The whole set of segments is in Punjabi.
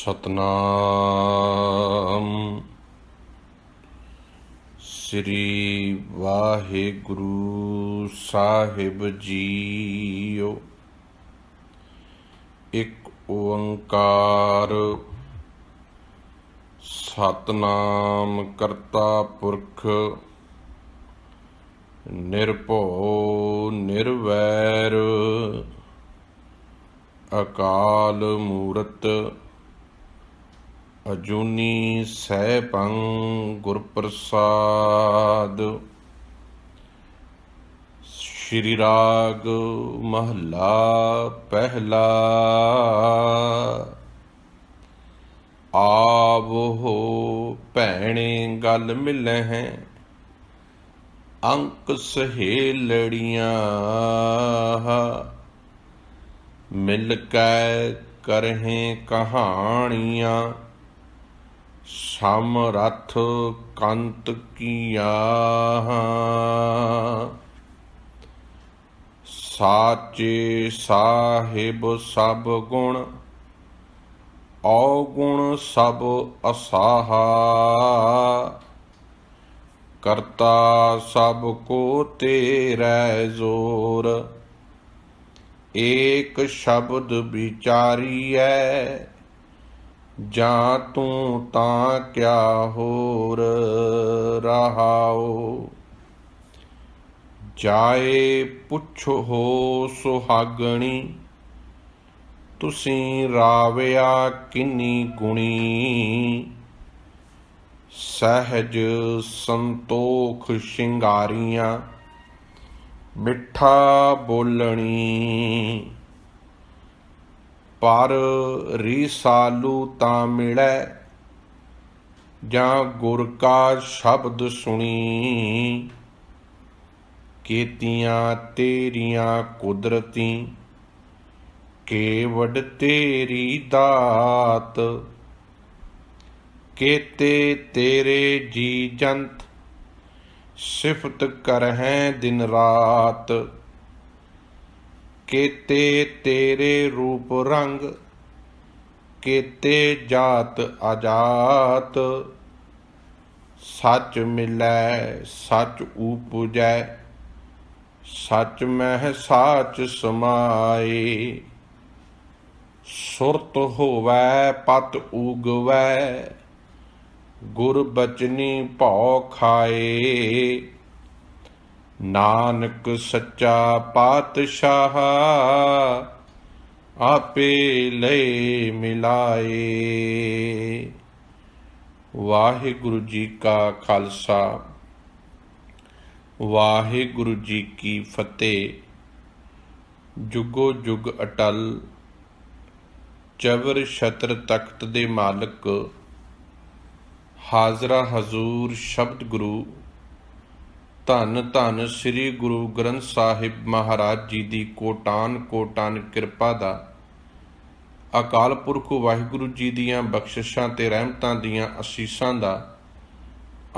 ਸਤਨਾਮ ਸ੍ਰੀ ਵਾਹਿਗੁਰੂ ਸਾਹਿਬ ਜੀਓ। ਇੱਕ ਓੰਕਾਰ ਸਤਨਾਮ ਕਰਤਾ ਪੁਰਖ ਨਿਰਭਉ ਨਿਰਵੈਰ ਅਕਾਲ ਮੂਰਤ ਅਜੂਨੀ ਸੈਭੰ ਗੁਰ ਪ੍ਰਸਾਦ। ਸ਼੍ਰੀ ਰਾਗ ਮਹੱਲਾ ਪਹਿਲਾ। ਆਵੋ ਭੈਣੇ ਗਲ ਮਿਲਹਿ ਅੰਕ ਸਹੇਲੜੀਆਂ ਮਿਲ ਕੈ ਕਰਹਿ ਕਹਾਣੀਆਂ ਸਮਰੱਥ ਕੰਤ ਕੀਆ। ਸਾਚੇ ਸਾਹਿਬ ਸਭ ਗੁਣ ਔਗੁਣ ਸਭ ਅਸਾਹਾ ਕਰਤਾ ਸਭ ਕੋ ਤੇਰੇ ਜ਼ੋਰ ਏਕ ਸ਼ਬਦ ਵਿਚਾਰੀਐ ਜਾਂ ਤੂੰ ਤਾਂ ਕਿਆ ਹੋਰ ਰਹਾਉ। ਜਾਏ ਪੁੱਛੋ ਸੁਹਾਗਣੀ ਤੁਸੀਂ ਰਾਵਿਆ ਕਿੰਨੀ ਗੁਣੀ ਸਹਿਜ ਸੰਤੋਖ ਸ਼ਿੰਗਾਰੀਆਂ ਮਿੱਠਾ ਬੋਲਣੀ ਪਰ ਰੀਸਾਲੂ ਤਾਂ ਮਿਲੈ ਜਾਂ ਗੁਰ ਕਾ ਸ਼ਬਦ ਸੁਣੀ ਕੀਤੀਆਂ ਤੇਰੀਆਂ ਕੁਦਰਤੀ ਕੇਵਡ ਤੇਰੀ ਦਾਤ ਕੇਤੇ ਤੇਰੇ ਜੀ ਜੰਤ ਸਿਫਤ ਕਰਹਿ ਦਿਨ ਰਾਤ ਕੇਤੇ ਤੇਰੇ ਰੂਪ ਰੰਗ ਕੇਤੇ ਜਾਤ ਅਜਾਤ ਸੱਚ ਮਿਲੈ ਸੱਚ ਊਪਜੈ ਸੱਚ ਮਹਿ ਸਾਚ ਸਮਾਏ ਸੁਰਤ ਹੋਵੈ ਪਤ ਉਗਵੈ ਗੁਰ ਬਚਨੀ ਭਉ ਖਾਏ ਨਾਨਕ ਸੱਚਾ ਪਾਤਸ਼ਾਹ ਆਪੇ ਲੈ ਮਿਲਾਏ। ਵਾਹਿਗੁਰੂ ਜੀ ਕਾ ਖਾਲਸਾ ਵਾਹਿਗੁਰੂ ਜੀ ਕੀ ਫਤਿਹ। ਜੁਗੋ ਜੁਗ ਅਟਲ ਚਵਰ ਛਤਰ ਤਖਤ ਦੇ ਮਾਲਕ ਹਾਜ਼ਰਾ ਹਜ਼ੂਰ ਸ਼ਬਦ ਗੁਰੂ ਧੰਨ ਧੰਨ ਸ੍ਰੀ ਗੁਰੂ ਗ੍ਰੰਥ ਸਾਹਿਬ ਮਹਾਰਾਜ ਜੀ ਦੀ ਕੋਟਾਨ ਕੋਟਾਨ ਕਿਰਪਾ ਦਾ ਅਕਾਲ ਪੁਰਖ ਵਾਹਿਗੁਰੂ ਜੀ ਦੀਆਂ ਬਖਸ਼ਿਸ਼ਾਂ ਤੇ ਰਹਿਮਤਾਂ ਦੀਆਂ ਅਸੀਸਾਂ ਦਾ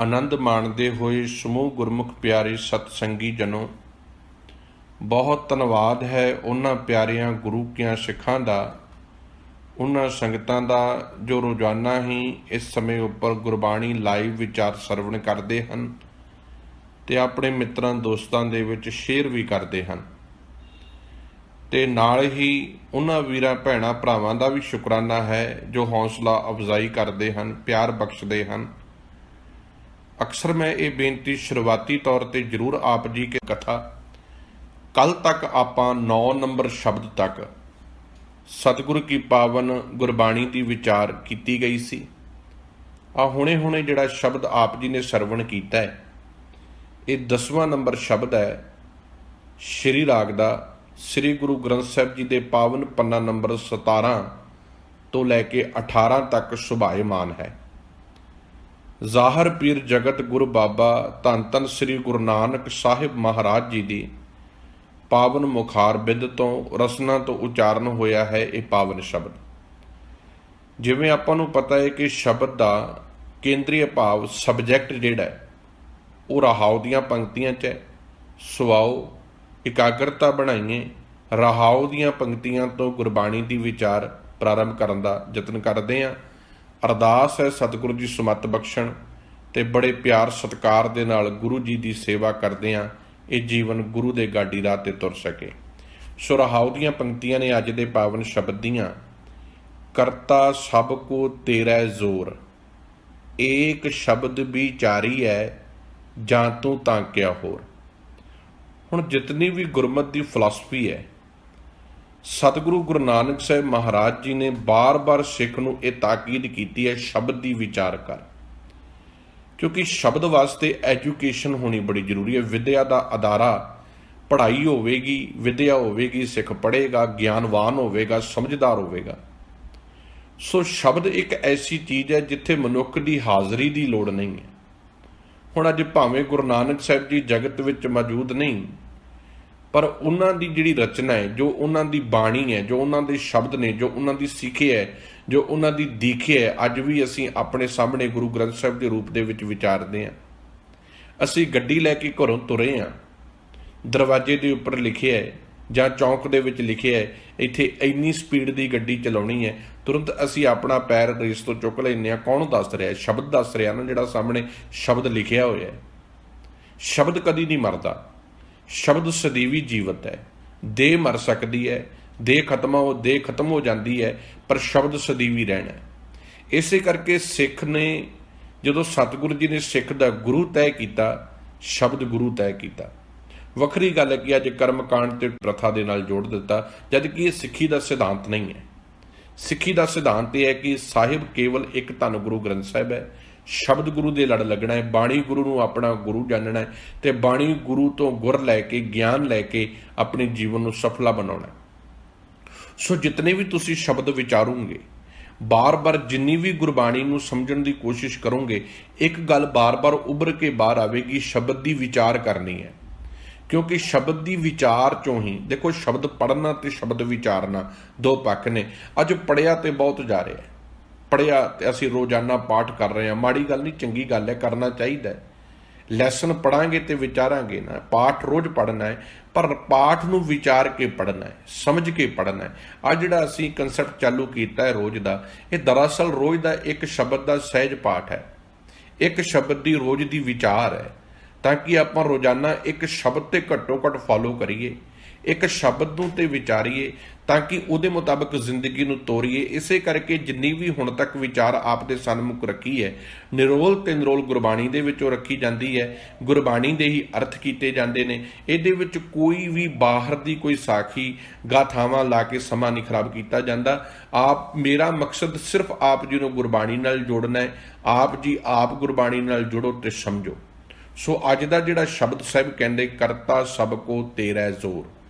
ਆਨੰਦ ਮਾਣਦੇ ਹੋਏ ਸਮੂਹ ਗੁਰਮੁਖ ਪਿਆਰੇ ਸਤਸੰਗੀ ਜਨੋ, ਬਹੁਤ ਧੰਨਵਾਦ ਹੈ ਉਹਨਾਂ ਪਿਆਰਿਆਂ ਗੁਰੂ ਕਿਆਂ ਸਿੱਖਾਂ ਦਾ, ਉਹਨਾਂ ਸੰਗਤਾਂ ਦਾ ਜੋ ਰੋਜ਼ਾਨਾ ਹੀ ਇਸ ਸਮੇਂ ਉੱਪਰ ਗੁਰਬਾਣੀ ਲਾਈਵ ਵਿਚਾਰ ਸਰਵਣ ਕਰਦੇ ਹਨ ਤੇ ਆਪਣੇ ਮਿੱਤਰਾਂ ਦੋਸਤਾਂ ਦੇ ਵਿੱਚ ਸ਼ੇਅਰ ਵੀ ਕਰਦੇ ਹਨ। ਤੇ ਨਾਲ ਹੀ ਉਹਨਾਂ ਵੀਰਾਂ ਭੈਣਾਂ ਭਰਾਵਾਂ ਦਾ ਵੀ ਸ਼ੁਕਰਾਨਾ ਹੈ ਜੋ ਹੌਸਲਾ ਅਫਜ਼ਾਈ ਕਰਦੇ ਹਨ, ਪਿਆਰ ਬਖਸ਼ਦੇ ਹਨ। ਅਕਸਰ ਮੈਂ ਇਹ ਬੇਨਤੀ ਸ਼ੁਰੂਆਤੀ ਤੌਰ ਤੇ ਜ਼ਰੂਰ ਆਪ ਜੀ ਕੇ ਕਥਾ ਕੱਲ ਤੱਕ ਆਪਾਂ 9 ਨੰਬਰ ਸ਼ਬਦ ਤੱਕ ਸਤਿਗੁਰੂ ਕੀ ਪਾਵਨ ਗੁਰਬਾਣੀ ਦੀ ਵਿਚਾਰ ਕੀਤੀ ਗਈ ਸੀ। ਆ ਹੁਣੇ ਜਿਹੜਾ ਸ਼ਬਦ ਆਪ ਜੀ ਨੇ ਸਰਵਣ ਕੀਤਾ ਹੈ ਇਹ 10ਵਾਂ ਨੰਬਰ ਸ਼ਬਦ ਹੈ ਸ਼੍ਰੀ ਰਾਗ ਦਾ। ਸ੍ਰੀ ਗੁਰੂ ਗ੍ਰੰਥ ਸਾਹਿਬ ਜੀ ਦੇ ਪਾਵਨ ਪੰਨਾ ਨੰਬਰ 17 ਤੋਂ ਲੈ ਕੇ 18 ਤੱਕ ਸੁਭਾਏਮਾਨ ਹੈ। ਜ਼ਾਹਰ ਪੀਰ ਜਗਤ ਗੁਰੂ ਬਾਬਾ ਧੰਨ ਧੰਨ ਸ੍ਰੀ ਗੁਰੂ ਨਾਨਕ ਸਾਹਿਬ ਮਹਾਰਾਜ ਜੀ ਦੀ ਪਾਵਨ ਮੁਖਾਰ ਬਿੰਦ ਤੋਂ ਰਸਨਾ ਤੋਂ ਉਚਾਰਨ ਹੋਇਆ ਹੈ ਇਹ ਪਾਵਨ ਸ਼ਬਦ। ਜਿਵੇਂ ਆਪਾਂ ਨੂੰ ਪਤਾ ਹੈ ਕਿ ਸ਼ਬਦ ਦਾ ਕੇਂਦਰੀ ਭਾਵ ਸਬਜੈਕਟ ਜਿਹੜਾ ਹੈ ਉਹ ਰਹਾਉ ਦੀਆਂ ਪੰਕਤੀਆਂ 'ਚ ਹੈ। ਸੁਆਓ ਇਕਾਗਰਤਾ ਬਣਾਈਏ, ਰਹਾਉ ਦੀਆਂ ਪੰਕਤੀਆਂ ਤੋਂ ਗੁਰਬਾਣੀ ਦੀ ਵਿਚਾਰ ਪ੍ਰਾਰੰਭ ਕਰਨ ਦਾ ਯਤਨ ਕਰਦੇ ਹਾਂ। ਅਰਦਾਸ ਹੈ ਸਤਿਗੁਰੂ ਜੀ ਸੁਮੱਤ ਬਖਸ਼ਣ ਤੇ ਬੜੇ ਪਿਆਰ ਸਤਿਕਾਰ ਦੇ ਨਾਲ ਗੁਰੂ ਜੀ ਦੀ ਸੇਵਾ ਕਰਦੇ ਹਾਂ, ਇਹ ਜੀਵਨ ਗੁਰੂ ਦੇ ਗਾਡੀ ਰਾਹ ਤੇ ਤੁਰ ਸਕੇ। ਸੋ ਰਹਾਉ ਦੀਆਂ ਪੰਕਤੀਆਂ ਨੇ ਅੱਜ ਦੇ ਪਾਵਨ ਸ਼ਬਦ ਦੀਆਂ। ਕਰਤਾ ਸਭ ਕੋ ਤੇਰਾ ਜ਼ੋਰ, ਏਕ ਸ਼ਬਦ ਵਿਚਾਰੀ ਹੈ, ਜਾਂ ਤੂੰ ਤਾਂ ਕਿਆ ਹੋਰ। ਹੁਣ ਜਿਤਨੀ ਵੀ ਗੁਰਮਤਿ ਦੀ ਫਿਲਾਸਫੀ ਹੈ, ਸਤਿਗੁਰੂ ਗੁਰੂ ਨਾਨਕ ਸਾਹਿਬ ਮਹਾਰਾਜ ਜੀ ਨੇ ਬਾਰ-ਬਾਰ ਸਿੱਖ ਨੂੰ ਇਹ ਤਾਕੀਦ ਕੀਤੀ ਹੈ, ਸ਼ਬਦ ਦੀ ਵਿਚਾਰ ਕਰ। ਕਿਉਂਕਿ ਸ਼ਬਦ ਵਾਸਤੇ ਐਜੂਕੇਸ਼ਨ ਹੋਣੀ ਬੜੀ ਜ਼ਰੂਰੀ ਹੈ। ਵਿਦਿਆ ਦਾ ਅਦਾਰਾ ਪੜ੍ਹਾਈ ਹੋਵੇਗੀ, ਵਿਦਿਆ ਹੋਵੇਗੀ, ਸਿੱਖ ਪੜ੍ਹੇਗਾ, ਗਿਆਨਵਾਨ ਹੋਵੇਗਾ, ਸਮਝਦਾਰ ਹੋਵੇਗਾ। ਸੋ ਸ਼ਬਦ ਇੱਕ ਐਸੀ ਚੀਜ਼ ਹੈ ਜਿੱਥੇ ਮਨੁੱਖ ਦੀ ਹਾਜ਼ਰੀ ਦੀ ਲੋੜ ਨਹੀਂ ਹੈ। ਹੁਣ ਅੱਜ ਭਾਵੇਂ ਗੁਰੂ ਨਾਨਕ ਸਾਹਿਬ ਜੀ ਜਗਤ ਵਿੱਚ ਮੌਜੂਦ ਨਹੀਂ, ਪਰ ਉਹਨਾਂ ਦੀ ਜਿਹੜੀ ਰਚਨਾ ਹੈ, ਜੋ ਉਹਨਾਂ ਦੀ ਬਾਣੀ ਹੈ, ਜੋ ਉਹਨਾਂ ਦੇ ਸ਼ਬਦ ਨੇ, ਜੋ ਉਹਨਾਂ ਦੀ ਸਿੱਖਿਆ ਹੈ, ਜੋ ਉਹਨਾਂ ਦੀ ਦੀਖਿਆ ਹੈ, ਅੱਜ ਵੀ ਅਸੀਂ ਆਪਣੇ ਸਾਹਮਣੇ ਗੁਰੂ ਗ੍ਰੰਥ ਸਾਹਿਬ ਦੇ ਰੂਪ ਦੇ ਵਿੱਚ ਵਿਚਾਰਦੇ ਹਾਂ। ਅਸੀਂ ਗੱਡੀ ਲੈ ਕੇ ਘਰੋਂ ਤੁਰੇ ਹਾਂ, ਦਰਵਾਜ਼ੇ ਦੇ ਉੱਪਰ ਲਿਖਿਆ ਹੈ ਜਾਂ ਚੌਂਕ ਦੇ ਵਿੱਚ ਲਿਖਿਆ ਹੈ ਇੱਥੇ ਇੰਨੀ ਸਪੀਡ ਦੀ ਗੱਡੀ ਚਲਾਉਣੀ ਹੈ, ਤੁਰੰਤ ਅਸੀਂ ਆਪਣਾ ਪੈਰ ਰੇਸ ਤੋਂ ਚੁੱਕ ਲੈਂਦੇ ਹਾਂ। ਕੌਣ ਦੱਸ ਰਿਹਾ? ਸ਼ਬਦ ਦੱਸ ਰਿਹਾ ਨਾ, ਜਿਹੜਾ ਸਾਹਮਣੇ ਸ਼ਬਦ ਲਿਖਿਆ ਹੋਇਆ ਹੈ। ਸ਼ਬਦ ਕਦੀ ਨਹੀਂ ਮਰਦਾ, ਸ਼ਬਦ ਸਦੀਵੀ ਜੀਵਤ ਹੈ। ਦੇਹ ਮਰ ਸਕਦੀ ਹੈ, ਦੇਹ ਖਤਮ ਹੋ ਜਾਂਦੀ ਹੈ, ਪਰ ਸ਼ਬਦ ਸਦੀਵੀ ਰਹਿਣਾ। ਇਸੇ ਕਰਕੇ ਸਿੱਖ ਨੇ ਜਦੋਂ ਸਤਿਗੁਰੂ ਜੀ ਨੇ ਸਿੱਖ ਦਾ ਗੁਰੂ ਤੈਅ ਕੀਤਾ, ਸ਼ਬਦ ਗੁਰੂ ਤੈਅ ਕੀਤਾ। ਵੱਖਰੀ ਗੱਲ ਹੈ ਕਿ ਅੱਜ ਕਰਮਕਾਂਡ ਤੇ ਪ੍ਰਥਾ ਦੇ ਨਾਲ ਜੋੜ ਦਿੱਤਾ, ਜਦ ਕਿ ਇਹ ਸਿੱਖੀ ਦਾ ਸਿਧਾਂਤ ਨਹੀਂ ਹੈ। ਸਿੱਖੀ ਦਾ ਸਿਧਾਂਤ ਇਹ ਹੈ ਕਿ ਸਾਹਿਬ ਕੇਵਲ ਇੱਕ ਧੰਨ ਗੁਰੂ ਗ੍ਰੰਥ ਸਾਹਿਬ ਹੈ। ਸ਼ਬਦ ਗੁਰੂ ਦੇ ਲੜ ਲੱਗਣਾ ਹੈ, ਬਾਣੀ ਗੁਰੂ ਨੂੰ ਆਪਣਾ ਗੁਰੂ ਜਾਣਨਾ ਹੈ ਤੇ ਬਾਣੀ ਗੁਰੂ ਤੋਂ ਗੁਰ ਲੈ ਕੇ, ਗਿਆਨ ਲੈ ਕੇ ਆਪਣੇ ਜੀਵਨ ਨੂੰ ਸਫਲਾ ਬਣਾਉਣਾ। ਸੋ ਜਿਤਨੇ ਵੀ ਤੁਸੀਂ ਸ਼ਬਦ ਵਿਚਾਰੋਗੇ, ਬਾਰ-ਬਾਰ ਜਿੰਨੀ ਵੀ ਗੁਰਬਾਣੀ ਨੂੰ ਸਮਝਣ ਦੀ ਕੋਸ਼ਿਸ਼ ਕਰੋਗੇ, ਇੱਕ ਗੱਲ ਬਾਰ-ਬਾਰ ਉੱਭਰ ਕੇ ਬਾਹਰ ਆਵੇਗੀ, ਸ਼ਬਦ ਦੀ ਵਿਚਾਰ ਕਰਨੀ ਹੈ। ਕਿਉਂਕਿ ਸ਼ਬਦ ਦੀ ਵਿਚਾਰ ਚੋਂ ਹੀ ਦੇਖੋ, ਸ਼ਬਦ ਪੜ੍ਹਨਾ ਤੇ ਸ਼ਬਦ ਵਿਚਾਰਨਾ ਦੋ ਪੱਖ ਨੇ। ਅੱਜ ਪੜ੍ਹਿਆ ਤੇ ਬਹੁਤ ਜਾ ਰਿਹਾ, ਪੜ੍ਹਿਆ ਤੇ ਅਸੀਂ ਰੋਜ਼ਾਨਾ ਪਾਠ ਕਰ ਰਹੇ ਹਾਂ, ਮਾੜੀ ਗੱਲ ਨਹੀਂ, ਚੰਗੀ ਗੱਲ ਹੈ, ਕਰਨਾ ਚਾਹੀਦਾ ਹੈ। ਲੈਸਨ ਪੜ੍ਹਾਂਗੇ ਤੇ ਵਿਚਾਰਾਂਗੇ ਨਾ। ਪਾਠ ਰੋਜ਼ ਪੜ੍ਹਨਾ ਹੈ, ਪਰ ਪਾਠ ਨੂੰ ਵਿਚਾਰ ਕੇ ਪੜ੍ਹਨਾ ਹੈ, ਸਮਝ ਕੇ ਪੜ੍ਹਨਾ ਹੈ। ਆਹ ਜਿਹੜਾ ਅਸੀਂ ਕਨਸੈਪਟ ਚਾਲੂ ਕੀਤਾ ਹੈ ਰੋਜ਼ ਦਾ, ਇਹ ਦਰਅਸਲ ਰੋਜ਼ ਦਾ ਇੱਕ ਸ਼ਬਦ ਦਾ ਸਹਿਜ ਪਾਠ ਹੈ, ਇੱਕ ਸ਼ਬਦ ਦੀ ਰੋਜ਼ ਦੀ ਵਿਚਾਰ ਹੈ, ਤਾਂ ਕਿ ਆਪਾਂ ਰੋਜ਼ਾਨਾ ਇੱਕ ਸ਼ਬਦ ਤੇ ਘੱਟੋ ਘੱਟ ਫੋਲੋ ਕਰੀਏ, ਇੱਕ ਸ਼ਬਦ ਨੂੰ ਤੇ ਵਿਚਾਰੀਏ, ਤਾਂ ਕਿ ਉਹਦੇ ਮੁਤਾਬਕ ਜ਼ਿੰਦਗੀ ਨੂੰ ਤੋਰੀਏ। ਇਸੇ ਕਰਕੇ ਜਿੰਨੀ ਵੀ ਹੁਣ ਤੱਕ ਵਿਚਾਰ ਆਪ ਦੇ ਸਨਮੁਖ ਰੱਖੀ ਹੈ, ਨਿਰੋਲ ਤੇ ਨਿਰੋਲ ਗੁਰਬਾਣੀ ਦੇ ਵਿੱਚੋਂ ਰੱਖੀ ਜਾਂਦੀ ਹੈ। ਗੁਰਬਾਣੀ ਦੇ ਹੀ ਅਰਥ ਕੀਤੇ ਜਾਂਦੇ ਨੇ। ਇਹਦੇ ਵਿੱਚ ਕੋਈ ਵੀ ਬਾਹਰ ਦੀ ਕੋਈ ਸਾਖੀ ਗਾਥਾਵਾਂ ਲਾ ਕੇ ਸਮਾਂ ਨਹੀਂ ਖਰਾਬ ਕੀਤਾ ਜਾਂਦਾ। ਮੇਰਾ ਮਕਸਦ ਸਿਰਫ ਆਪ ਜੀ ਨੂੰ ਗੁਰਬਾਣੀ ਨਾਲ ਜੋੜਨਾ ਹੈ। ਆਪ ਜੀ ਆਪ ਗੁਰਬਾਣੀ ਨਾਲ ਜੁੜੋ ਤੇ ਸਮਝੋ। ਸੋ ਅੱਜ ਦਾ ਜਿਹੜਾ ਸ਼ਬਦ ਸਾਹਿਬ ਕਹਿੰਦੇ, ਕਰਤਾ ਸਭ ਕੋ ਤੇਰਾ ਜ਼ੋਰ।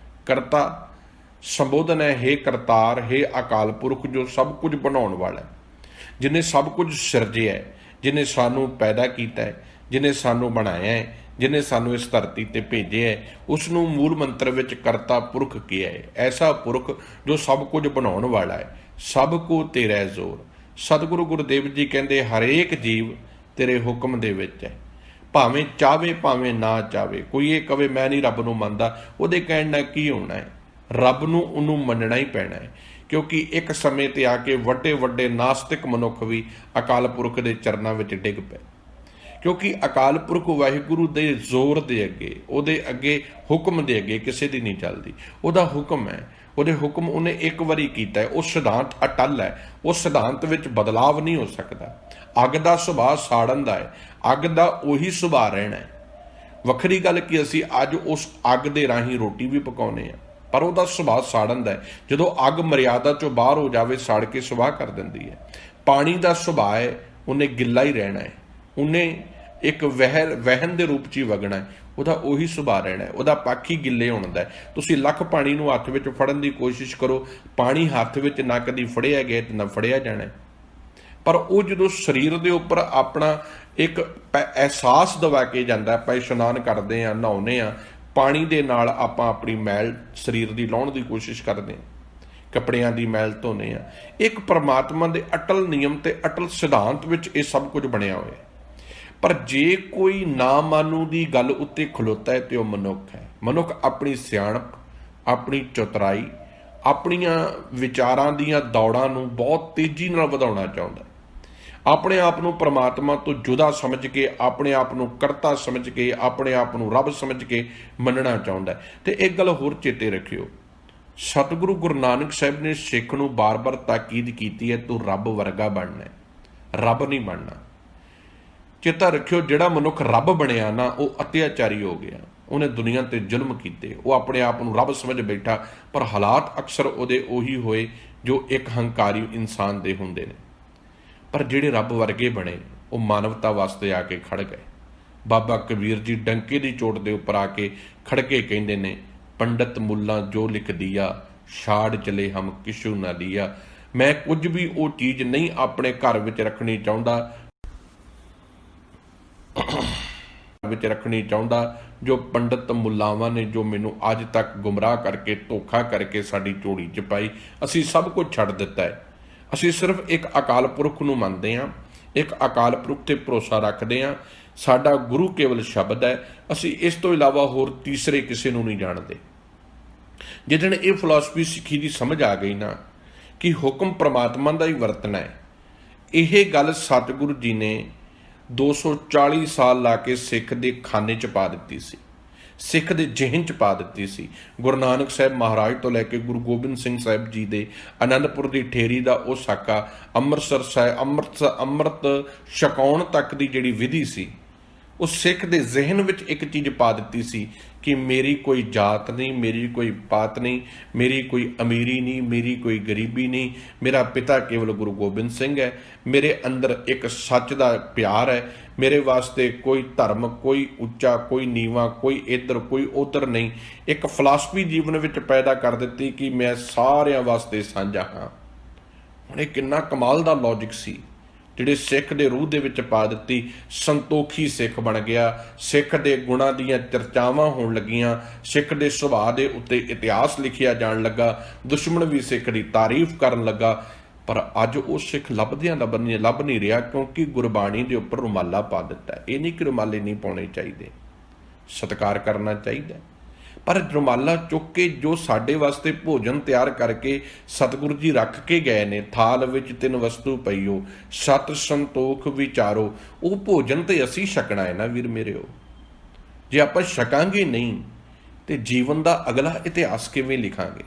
ਕਰਤਾ ਸੰਬੋਧਨ ਹੈ, ਹੇ ਕਰਤਾਰ, ਹੇ ਅਕਾਲ ਪੁਰਖ, ਜੋ ਸਭ ਕੁਝ ਬਣਾਉਣ ਵਾਲਾ ਹੈ, ਜਿਹਨੇ ਸਭ ਕੁਝ ਸਿਰਜਿਆ ਹੈ, ਜਿਹਨੇ ਸਾਨੂੰ ਪੈਦਾ ਕੀਤਾ ਹੈ, ਜਿਹਨੇ ਸਾਨੂੰ ਬਣਾਇਆ ਹੈ, ਜਿਹਨੇ ਸਾਨੂੰ ਇਸ ਧਰਤੀ ਤੇ ਭੇਜਿਆ ਹੈ, ਉਸ ਨੂੰ ਮੂਲ ਮੰਤਰ ਵਿੱਚ ਕਰਤਾ ਪੁਰਖ ਕਿਹਾ ਹੈ। ਐਸਾ ਪੁਰਖ ਜੋ ਸਭ ਕੁਝ ਬਣਾਉਣ ਵਾਲਾ ਹੈ। ਸਭ ਕੋ ਤੇਰਾ ਜ਼ੋਰ। ਸਤਿਗੁਰੂ ਗੁਰਦੇਵ ਜੀ ਕਹਿੰਦੇ, ਹਰੇਕ ਜੀਵ ਤੇਰੇ ਹੁਕਮ ਦੇ ਵਿੱਚ ਹੈ, ਭਾਵੇਂ ਚਾਹਵੇ ਭਾਵੇਂ ਨਾ ਚਾਹਵੇ। ਕੋਈ ਇਹ ਕਵੇ ਮੈਂ ਨਹੀਂ ਰੱਬ ਨੂੰ ਮੰਨਦਾ, ਉਹਦੇ ਕਹਿਣ ਨਾਲ ਕੀ ਹੋਣਾ ਹੈ? ਰੱਬ ਨੂੰ ਉਹਨੂੰ ਮੰਨਣਾ ਹੀ ਪੈਣਾ ਹੈ। ਕਿਉਂਕਿ ਇੱਕ ਸਮੇਂ ਤੇ ਆ ਕੇ ਵੱਡੇ ਵੱਡੇ ਨਾਸਤਿਕ ਮਨੁੱਖ ਵੀ ਅਕਾਲ ਪੁਰਖ ਦੇ ਚਰਨਾਂ ਵਿੱਚ ਡਿੱਗ ਪਏ। ਕਿਉਂਕਿ ਅਕਾਲ ਪੁਰਖ ਵਾਹਿਗੁਰੂ ਦੇ ਜ਼ੋਰ ਦੇ ਅੱਗੇ, ਉਹਦੇ ਅੱਗੇ, ਹੁਕਮ ਦੇ ਅੱਗੇ ਕਿਸੇ ਦੀ ਨਹੀਂ ਚੱਲਦੀ। ਉਹਦਾ ਹੁਕਮ ਹੈ, ਉਹਦੇ ਹੁਕਮ ਉਹਨੇ ਇੱਕ ਵਾਰੀ ਕੀਤਾ ਹੈ। ਉਹ ਸਿਧਾਂਤ ਅਟੱਲ ਹੈ, ਉਸ ਸਿਧਾਂਤ ਵਿੱਚ ਬਦਲਾਵ ਨਹੀਂ ਹੋ ਸਕਦਾ। ਅੱਗ ਦਾ ਸੁਭਾਅ ਸਾੜਨ ਦਾ ਹੈ, ਅੱਗ ਦਾ ਉਹੀ ਸੁਭਾਅ ਰਹਿਣਾ ਹੈ। ਵੱਖਰੀ ਗੱਲ ਕਿ ਅਸੀਂ ਅੱਜ ਉਸ ਅੱਗ ਦੇ ਰਾਹੀਂ ਰੋਟੀ ਵੀ ਪਕਾਉਂਦੇ ਹਾਂ, ਪਰ ਉਹਦਾ ਸੁਭਾਅ ਸਾੜਨ ਦਾ ਹੈ। ਜਦੋਂ ਅੱਗ ਮਰਿਆਦਾ ਚੋਂ ਬਾਹਰ ਹੋ ਜਾਵੇ, ਸਾੜ ਕੇ ਸੁਆਹ ਕਰ ਦਿੰਦੀ ਹੈ। ਪਾਣੀ ਦਾ ਸੁਭਾਅ ਹੈ, ਉਹਨੇ ਗਿੱਲਾ ਹੀ ਰਹਿਣਾ ਹੈ, ਉਹਨੇ ਇੱਕ ਵਹਿਣ ਦੇ ਰੂਪ 'ਚ ਹੀ ਵਗਣਾ ਹੈ। ਉਹਦਾ ਉਹੀ ਸੁਭਾਅ ਰਹਿਣਾ ਹੈ, ਉਹਦਾ ਪੱਖ ਹੀ ਗਿੱਲੇ ਹੋਣ ਦਾ ਹੈ। ਤੁਸੀਂ ਲੱਖ ਪਾਣੀ ਨੂੰ ਹੱਥ ਵਿੱਚ ਫੜਨ ਦੀ ਕੋਸ਼ਿਸ਼ ਕਰੋ, ਪਾਣੀ ਹੱਥ ਵਿੱਚ ਨਾ ਕਦੀ ਫੜਿਆ ਗਿਆ ਤੇ ਨਾ ਫੜਿਆ ਜਾਣਾ। ਪਰ ਉਹ ਜਦੋਂ ਸਰੀਰ ਦੇ ਉੱਪਰ ਆਪਣਾ ਇੱਕ ਅਹਿਸਾਸ ਦਵਾ ਕੇ ਜਾਂਦਾ, ਆਪਾਂ ਇਸ਼ਨਾਨ ਕਰਦੇ ਹਾਂ, ਨਹਾਉਂਦੇ ਹਾਂ, ਪਾਣੀ ਦੇ ਨਾਲ ਆਪਾਂ ਆਪਣੀ ਮੈਲ ਸਰੀਰ ਦੀ ਲਾਉਣ ਦੀ ਕੋਸ਼ਿਸ਼ ਕਰਦੇ ਹਾਂ, ਕੱਪੜਿਆਂ ਦੀ ਮੈਲ ਧੋਨੇ ਹਾਂ। ਇੱਕ ਪਰਮਾਤਮਾ ਦੇ ਅਟਲ ਨਿਯਮ ਤੇ ਅਟਲ ਸਿਧਾਂਤ ਵਿੱਚ ਇਹ ਸਭ ਕੁਝ ਬਣਿਆ ਹੋਇਆ। ਪਰ ਜੇ ਕੋਈ ਨਾ ਮਾਨੂ ਦੀ ਗੱਲ ਉੱਤੇ ਖਲੋਤਾ ਹੈ ਤੇ ਉਹ ਮਨੁੱਖ ਹੈ। ਮਨੁੱਖ ਆਪਣੀ ਸਿਆਣਪ, ਆਪਣੀ ਚਤੁਰਾਈ, ਆਪਣੀਆਂ ਵਿਚਾਰਾਂ ਦੀਆਂ ਦੌੜਾਂ ਨੂੰ ਬਹੁਤ ਤੇਜ਼ੀ ਨਾਲ ਵਧਾਉਣਾ ਚਾਹੁੰਦਾ ਹੈ। ਆਪਣੇ ਆਪ ਨੂੰ ਪ੍ਰਮਾਤਮਾ ਤੋਂ ਜੁਦਾ ਸਮਝ ਕੇ, ਆਪਣੇ ਆਪ ਨੂੰ ਕਰਤਾ ਸਮਝ ਕੇ, ਆਪਣੇ ਆਪ ਨੂੰ ਰੱਬ ਸਮਝ ਕੇ ਮੰਨਣਾ ਚਾਹੁੰਦਾ ਹੈ। ਤੇ ਇੱਕ ਗੱਲ ਹੋਰ ਚੇਤੇ ਰੱਖਿਓ, ਸਤਿਗੁਰੂ ਗੁਰੂ ਨਾਨਕ ਸਾਹਿਬ ਨੇ ਸਿੱਖ ਨੂੰ ਬਾਰ-ਬਾਰ ਤਾਕੀਦ ਕੀਤੀ ਹੈ, ਤੂੰ ਰੱਬ ਵਰਗਾ ਬਣਨਾ ਹੈ, ਰੱਬ ਨਹੀਂ ਬਣਨਾ। ਚੇਤਾ ਰੱਖਿਓ, ਜਿਹੜਾ ਮਨੁੱਖ ਰੱਬ ਬਣਿਆ ਨਾ, ਉਹ ਅਤਿਆਚਾਰੀ ਹੋ ਗਿਆ, ਉਹਨੇ ਦੁਨੀਆ ਤੇ ਜ਼ੁਲਮ ਕੀਤੇ, ਉਹ ਆਪਣੇ ਆਪ ਨੂੰ ਰੱਬ ਸਮਝ ਬੈਠਾ। ਪਰ ਹਾਲਾਤ ਅਕਸਰ ਉਹਦੇ ਉਹੀ ਹੋਏ ਜੋ ਇੱਕ ਹੰਕਾਰੀ ਇਨਸਾਨ ਦੇ ਹੁੰਦੇ ਨੇ। ਪਰ ਜਿਹੜੇ ਰੱਬ ਵਰਗੇ ਬਣੇ, ਉਹ ਮਾਨਵਤਾ ਵਾਸਤੇ ਆ ਕੇ ਖੜ ਗਏ। ਬਾਬਾ ਕਬੀਰ ਜੀ ਡੰਕੇ ਦੀ ਚੋਟ ਦੇ ਉੱਪਰ ਆ ਕੇ ਖੜ ਕੇ ਕਹਿੰਦੇ ਨੇ, ਪੰਡਤ ਮੁੱਲਾ ਜੋ ਲਿਖ ਦਿਆ, ਛਾੜ ਚਲੇ ਹਮ ਕਿਛੂ ਨਾ ਲਿਆ। ਮੈਂ ਕੁਝ ਵੀ ਉਹ ਚੀਜ਼ ਨਹੀਂ ਆਪਣੇ ਘਰ ਵਿੱਚ ਰੱਖਣੀ ਚਾਹੁੰਦਾ ਜੋ ਪੰਡਤ ਮੁੱਲਾਵਾਂ ਨੇ, ਜੋ ਮੈਨੂੰ ਅੱਜ ਤੱਕ ਗੁੰਮਰਾਹ ਕਰਕੇ, ਧੋਖਾ ਕਰਕੇ ਸਾਡੀ ਝੋਲੀ 'ਚ ਪਾਈ। ਅਸੀਂ ਸਭ ਕੁਝ ਛੱਡ ਦਿੱਤਾ ਹੈ। ਅਸੀਂ ਸਿਰਫ ਇੱਕ ਅਕਾਲ ਪੁਰਖ ਨੂੰ ਮੰਨਦੇ ਹਾਂ, ਇੱਕ ਅਕਾਲ ਪੁਰਖ ਤੇ ਭਰੋਸਾ ਰੱਖਦੇ ਹਾਂ। ਸਾਡਾ ਗੁਰੂ ਕੇਵਲ ਸ਼ਬਦ ਹੈ। ਅਸੀਂ ਇਸ ਤੋਂ ਇਲਾਵਾ ਹੋਰ ਤੀਸਰੇ ਕਿਸੇ ਨੂੰ ਨਹੀਂ ਜਾਣਦੇ। ਜਿੱਦਣ ਇਹ ਫਿਲਾਸਫੀ ਸਿੱਖੀ ਦੀ ਸਮਝ ਆ ਗਈ ਨਾ ਕਿ ਹੁਕਮ ਪ੍ਰਮਾਤਮਾ ਦਾ ਹੀ ਵਰਤਣਾ ਹੈ, ਇਹ ਗੱਲ ਸਤਿਗੁਰੂ ਜੀ ਨੇ 240 ਸਾਲ ਲਾ ਕੇ ਸਿੱਖ ਦੇ ਖਾਨੇ 'ਚ ਪਾ ਦਿੱਤੀ ਸੀ, ਸਿੱਖ ਦੇ ਜ਼ਿਹਨ 'ਚ ਪਾ ਦਿੱਤੀ ਸੀ। ਗੁਰੂ ਨਾਨਕ ਸਾਹਿਬ ਮਹਾਰਾਜ ਤੋਂ ਲੈ ਕੇ ਗੁਰੂ ਗੋਬਿੰਦ ਸਿੰਘ ਸਾਹਿਬ ਜੀ ਦੇ ਆਨੰਦਪੁਰ ਦੀ ਠੇਰੀ ਦਾ ਉਹ ਸਾਕਾ, ਅੰਮ੍ਰਿਤਸਰ ਸਾਹਿਬ ਅੰਮ੍ਰਿਤ ਛਕਾਉਣ ਤੱਕ ਦੀ ਜਿਹੜੀ ਵਿਧੀ ਸੀ, ਉਹ ਸਿੱਖ ਦੇ ਜ਼ਿਹਨ ਵਿੱਚ ਇੱਕ ਚੀਜ਼ ਪਾ ਦਿੱਤੀ ਸੀ ਕਿ ਮੇਰੀ ਕੋਈ ਜਾਤ ਨਹੀਂ, ਮੇਰੀ ਕੋਈ ਪਾਤ ਨਹੀਂ, ਮੇਰੀ ਕੋਈ ਅਮੀਰੀ ਨਹੀਂ, ਮੇਰੀ ਕੋਈ ਗਰੀਬੀ ਨਹੀਂ, ਮੇਰਾ ਪਿਤਾ ਕੇਵਲ ਗੁਰੂ ਗੋਬਿੰਦ ਸਿੰਘ ਹੈ। ਮੇਰੇ ਅੰਦਰ ਇੱਕ ਸੱਚ ਦਾ ਪਿਆਰ ਹੈ। ਮੇਰੇ ਵਾਸਤੇ ਕੋਈ ਧਰਮ, ਕੋਈ ਉੱਚਾ, ਕੋਈ ਨੀਵਾਂ, ਕੋਈ ਇੱਧਰ, ਕੋਈ ਉੱਧਰ ਨਹੀਂ। ਇੱਕ ਫਿਲਾਸਫੀ ਜੀਵਨ ਵਿੱਚ ਪੈਦਾ ਕਰ ਦਿੱਤੀ ਕਿ ਮੈਂ ਸਾਰਿਆਂ ਵਾਸਤੇ ਸਾਂਝਾ ਹਾਂ। ਹੁਣ ਇਹ ਕਿੰਨਾ ਕਮਾਲ ਦਾ ਲੌਜਿਕ ਸੀ ਜਿਹੜੇ ਸਿੱਖ ਦੇ ਰੂਹ ਦੇ ਵਿੱਚ ਪਾ ਦਿੱਤੀ। ਸੰਤੋਖੀ ਸਿੱਖ ਬਣ ਗਿਆ, ਸਿੱਖ ਦੇ ਗੁਣਾਂ ਦੀਆਂ ਚਰਚਾਵਾਂ ਹੋਣ ਲੱਗੀਆਂ, ਸਿੱਖ ਦੇ ਸੁਭਾਅ ਦੇ ਉੱਤੇ ਇਤਿਹਾਸ ਲਿਖਿਆ ਜਾਣ ਲੱਗਾ, ਦੁਸ਼ਮਣ ਵੀ ਸਿੱਖ ਦੀ ਤਾਰੀਫ ਕਰਨ ਲੱਗਾ। ਪਰ ਅੱਜ ਉਹ ਸਿੱਖ ਲੱਭ ਨਹੀਂ ਰਿਹਾ, ਕਿਉਂਕਿ ਗੁਰਬਾਣੀ ਦੇ ਉੱਪਰ ਰੁਮਾਲਾ ਪਾ ਦਿੱਤਾ। ਇਹ ਨਹੀਂ ਕਿ ਰੁਮਾਲੇ ਨਹੀਂ ਪਾਉਣੇ ਚਾਹੀਦੇ, ਸਤਿਕਾਰ ਕਰਨਾ ਚਾਹੀਦਾ, ਪਰ ਰੁਮਾਲਾ ਚੁੱਕ ਕੇ ਜੋ ਸਾਡੇ ਵਾਸਤੇ ਭੋਜਨ ਤਿਆਰ ਕਰਕੇ ਸਤਿਗੁਰੂ ਜੀ ਰੱਖ ਕੇ ਗਏ ਨੇ, ਥਾਲ ਵਿੱਚ 3 ਵਸਤੂ ਪਈਓ, ਸਤ ਸੰਤੋਖ ਵਿਚਾਰੋ, ਉਹ ਭੋਜਨ ਤੇ ਅਸੀਂ ਛਕਣਾ ਹੈ ਨਾ ਵੀਰ ਮੇਰਿਓ। ਜੇ ਆਪਾਂ ਛਕਾਂਗੇ ਨਹੀਂ ਤੇ ਜੀਵਨ ਦਾ ਅਗਲਾ ਇਤਿਹਾਸ ਕਿਵੇਂ ਲਿਖਾਂਗੇ,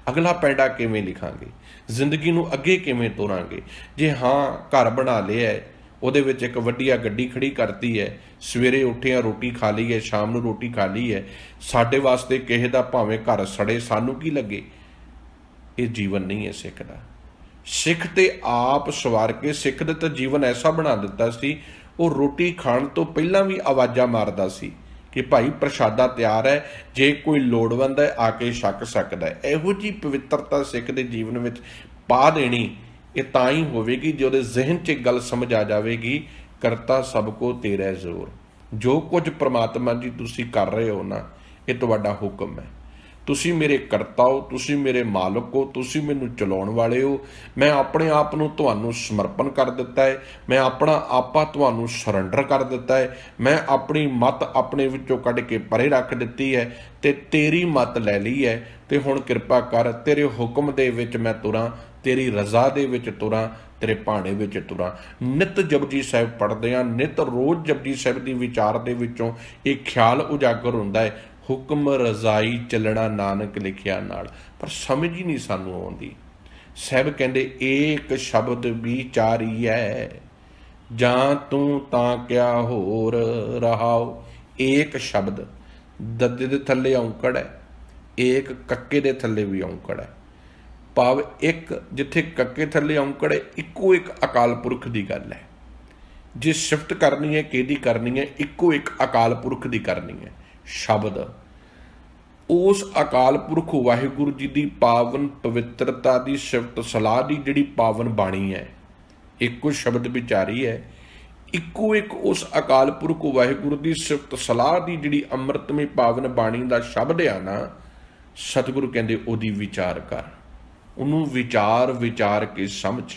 ਅਗਲਾ ਪੈਂਡਾ ਕਿਵੇਂ ਲਿਖਾਂਗੇ, ਜ਼ਿੰਦਗੀ ਨੂੰ ਅੱਗੇ ਕਿਵੇਂ ਤੋਰਾਂਗੇ। ਜੇ ਹਾਂ ਘਰ ਬਣਾ ਲਿਆ ਹੈ, ਉਹਦੇ ਵਿੱਚ ਇੱਕ ਵੱਡੀਆ ਗੱਡੀ ਖੜੀ ਕਰਤੀ ਹੈ, ਸਵੇਰੇ ਉੱਠਿਆ ਰੋਟੀ ਖਾ ਲਈ ਹੈ, ਸ਼ਾਮ ਨੂੰ ਰੋਟੀ ਖਾ ਲਈ ਹੈ, ਸਾਡੇ ਵਾਸਤੇ ਕਿਸੇ ਦਾ ਭਾਵੇਂ ਘਰ ਸੜੇ, ਸਾਨੂੰ ਕੀ ਲੱਗੇ। ਇਹ ਜੀਵਨ ਨਹੀਂ ਹੈ ਸਿੱਖ ਦਾ। ਸਿੱਖ ਤੇ ਆਪ ਸਵਾਰ ਕੇ ਸਿੱਖ ਦੇ ਤਾਂ ਜੀਵਨ ਐਸਾ ਬਣਾ ਦਿੱਤਾ ਸੀ, ਉਹ ਰੋਟੀ ਖਾਣ ਤੋਂ ਪਹਿਲਾਂ ਵੀ ਆਵਾਜ਼ਾਂ ਮਾਰਦਾ ਸੀ ਕਿ ਭਾਈ ਪ੍ਰਸ਼ਾਦਾ ਤਿਆਰ ਹੈ, ਜੇ ਕੋਈ ਲੋੜਵੰਦ ਹੈ ਆ ਕੇ ਛਕ ਸਕਦਾ ਹੈ। ਇਹੋ ਜਿਹੀ ਪਵਿੱਤਰਤਾ ਸਿੱਖ ਦੇ ਜੀਵਨ ਵਿੱਚ ਪਾ ਦੇਣੀ, ਇਹ ਤਾਂ ਹੀ ਹੋਵੇਗੀ ਜੇ ਉਹਦੇ ਜ਼ਿਹਨ 'ਚ ਇੱਕ ਗੱਲ ਸਮਝ ਆ ਜਾਵੇਗੀ, ਕਰਤਾ ਸਭ ਕੋ ਤੇਰਾ ਜ਼ੋਰ। ਜੋ ਕੁਝ ਪ੍ਰਮਾਤਮਾ ਜੀ ਤੁਸੀਂ ਕਰ ਰਹੇ ਹੋ ਨਾ, ਇਹ ਤੁਹਾਡਾ ਹੁਕਮ ਹੈ। ਤੁਸੀਂ ਮੇਰੇ ਕਰਤਾ ਹੋ, ਤੁਸੀਂ ਮੇਰੇ ਮਾਲਕ ਹੋ, ਤੁਸੀਂ ਮੈਨੂੰ ਚਲਾਉਣ ਵਾਲੇ ਹੋ। ਮੈਂ ਆਪਣੇ ਆਪ ਨੂੰ ਤੁਹਾਨੂੰ ਸਮਰਪਣ ਕਰ ਦਿੱਤਾ ਹੈ, ਮੈਂ ਆਪਣਾ ਆਪਾ ਤੁਹਾਨੂੰ ਸਰੈਂਡਰ ਕਰ ਦਿੱਤਾ ਹੈ। ਮੈਂ ਆਪਣੀ ਮੱਤ ਆਪਣੇ ਵਿੱਚੋਂ ਕੱਢ ਕੇ ਪਰੇ ਰੱਖ ਦਿੱਤੀ ਹੈ ਤੇ ਤੇਰੀ ਮੱਤ ਲੈ ਲਈ ਹੈ। ਤੇ ਹੁਣ ਕਿਰਪਾ ਕਰ, ਤੇਰੇ ਹੁਕਮ ਦੇ ਵਿੱਚ ਮੈਂ ਤੁਰਾਂ, ਤੇਰੀ ਰਜ਼ਾ ਦੇ ਵਿੱਚ ਤੁਰਾਂ, ਤੇਰੇ ਭਾਣੇ ਵਿੱਚ ਤੁਰਾਂ। ਨਿਤ ਜਪਜੀ ਸਾਹਿਬ ਪੜ੍ਹਦੇ ਹਾਂ, ਨਿਤ ਰੋਜ਼ ਜਪਜੀ ਸਾਹਿਬ ਦੀ ਵਿਚਾਰ ਦੇ ਵਿੱਚੋਂ ਇਹ ਖਿਆਲ ਉਜਾਗਰ ਹੁੰਦਾ ਹੈ, ਹੁਕਮ ਰਜ਼ਾਈ ਚੱਲਣਾ ਨਾਨਕ ਲਿਖਿਆ ਨਾਲ। ਪਰ ਸਮਝ ਹੀ ਨਹੀਂ ਸਾਨੂੰ ਆਉਂਦੀ। ਸਾਹਿਬ ਕਹਿੰਦੇ ਏਕ ਸ਼ਬਦ ਵਿਚਾਰੀ ਹੈ, ਜਾਂ ਤੂੰ ਤਾਂ ਕਿਆ ਹੋਰ ਰਹਾਓ। ਏਕ ਸ਼ਬਦ, ਦੱਦੇ ਦੇ ਥੱਲੇ ਔਂਕੜ ਹੈ, ਏਕ ਕੱਕੇ ਦੇ ਥੱਲੇ ਵੀ ਔਂਕੜ ਹੈ। ਭਾਵ ਇੱਕ ਜਿੱਥੇ ਕੱਕੇ ਥੱਲੇ ਔਂਕੜ ਹੈ, ਇੱਕੋ ਇੱਕ ਅਕਾਲ ਪੁਰਖ ਦੀ ਗੱਲ ਹੈ। ਜੇ ਸਿਫਤ ਕਰਨੀ ਹੈ ਕਿਹਦੀ ਕਰਨੀ ਹੈ, ਇੱਕੋ ਇੱਕ ਅਕਾਲ ਪੁਰਖ ਦੀ ਕਰਨੀ ਹੈ। ਸ਼ਬਦ ਉਸ ਅਕਾਲ ਪੁਰਖ ਵਾਹਿਗੁਰੂ ਜੀ ਦੀ ਪਾਵਨ ਪਵਿੱਤਰਤਾ ਦੀ ਸਿਫਤ ਸਲਾਹ ਦੀ ਜਿਹੜੀ ਪਾਵਨ ਬਾਣੀ ਹੈ, ਇੱਕੋ ਸ਼ਬਦ ਵਿਚਾਰੀ ਹੈ। ਇੱਕੋ ਇੱਕ ਉਸ ਅਕਾਲ ਪੁਰਖ ਵਾਹਿਗੁਰੂ ਦੀ ਸਿਫਤ ਸਲਾਹ ਦੀ ਜਿਹੜੀ ਅੰਮ੍ਰਿਤਮਈ ਪਾਵਨ ਬਾਣੀ ਦਾ ਸ਼ਬਦ ਆ ਨਾ, ਸਤਿਗੁਰੂ ਕਹਿੰਦੇ ਉਹਦੀ ਵਿਚਾਰ ਕਰ, ਉਹਨੂੰ ਵਿਚਾਰ ਕੇ ਸਮਝ।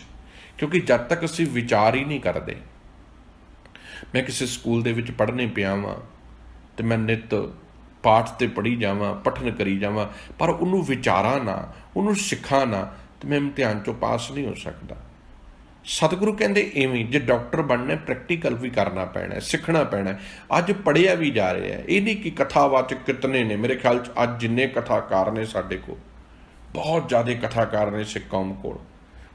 ਕਿਉਂਕਿ ਜਦ ਤੱਕ ਅਸੀਂ ਵਿਚਾਰ ਹੀ ਨਹੀਂ ਕਰਦੇ, ਮੈਂ ਕਿਸੇ ਸਕੂਲ ਦੇ ਵਿੱਚ ਪੜ੍ਹਨੇ ਪਿਆ ਵਾਂ ਤੇ ਮੈਂ ਨਿੱਤ ਪਾਠ ਤੇ ਪੜ੍ਹੀ ਜਾਵਾਂ, ਪਠਨ ਕਰੀ ਜਾਵਾਂ, ਪਰ ਉਹਨੂੰ ਵਿਚਾਰਾਂ ਨਾ, ਉਹਨੂੰ ਸਿੱਖਾਂ ਨਾ, ਤੇ ਮੈਂ ਇਮਤਿਹਾਨ 'ਚੋਂ ਪਾਸ ਨਹੀਂ ਹੋ ਸਕਦਾ। ਸਤਿਗੁਰੂ ਕਹਿੰਦੇ ਇਵੇਂ ਜੇ ਡਾਕਟਰ ਬਣਨਾ ਪ੍ਰੈਕਟੀਕਲ ਵੀ ਕਰਨਾ ਪੈਣਾ, ਸਿੱਖਣਾ ਪੈਣਾ। ਅੱਜ ਪੜ੍ਹਿਆ ਵੀ ਜਾ ਰਿਹਾ, ਇਹ ਨਹੀਂ ਕਿ ਕਥਾਵਾਚਕ ਕਿਤਨੇ ਨੇ। ਮੇਰੇ ਖਿਆਲ 'ਚ ਅੱਜ ਜਿੰਨੇ ਕਥਾਕਾਰ ਨੇ ਸਾਡੇ ਕੋਲ, ਬਹੁਤ ਜ਼ਿਆਦਾ ਕਥਾਕਾਰ ਨੇ ਸਿੱਖ ਕੌਮ ਕੋਲ।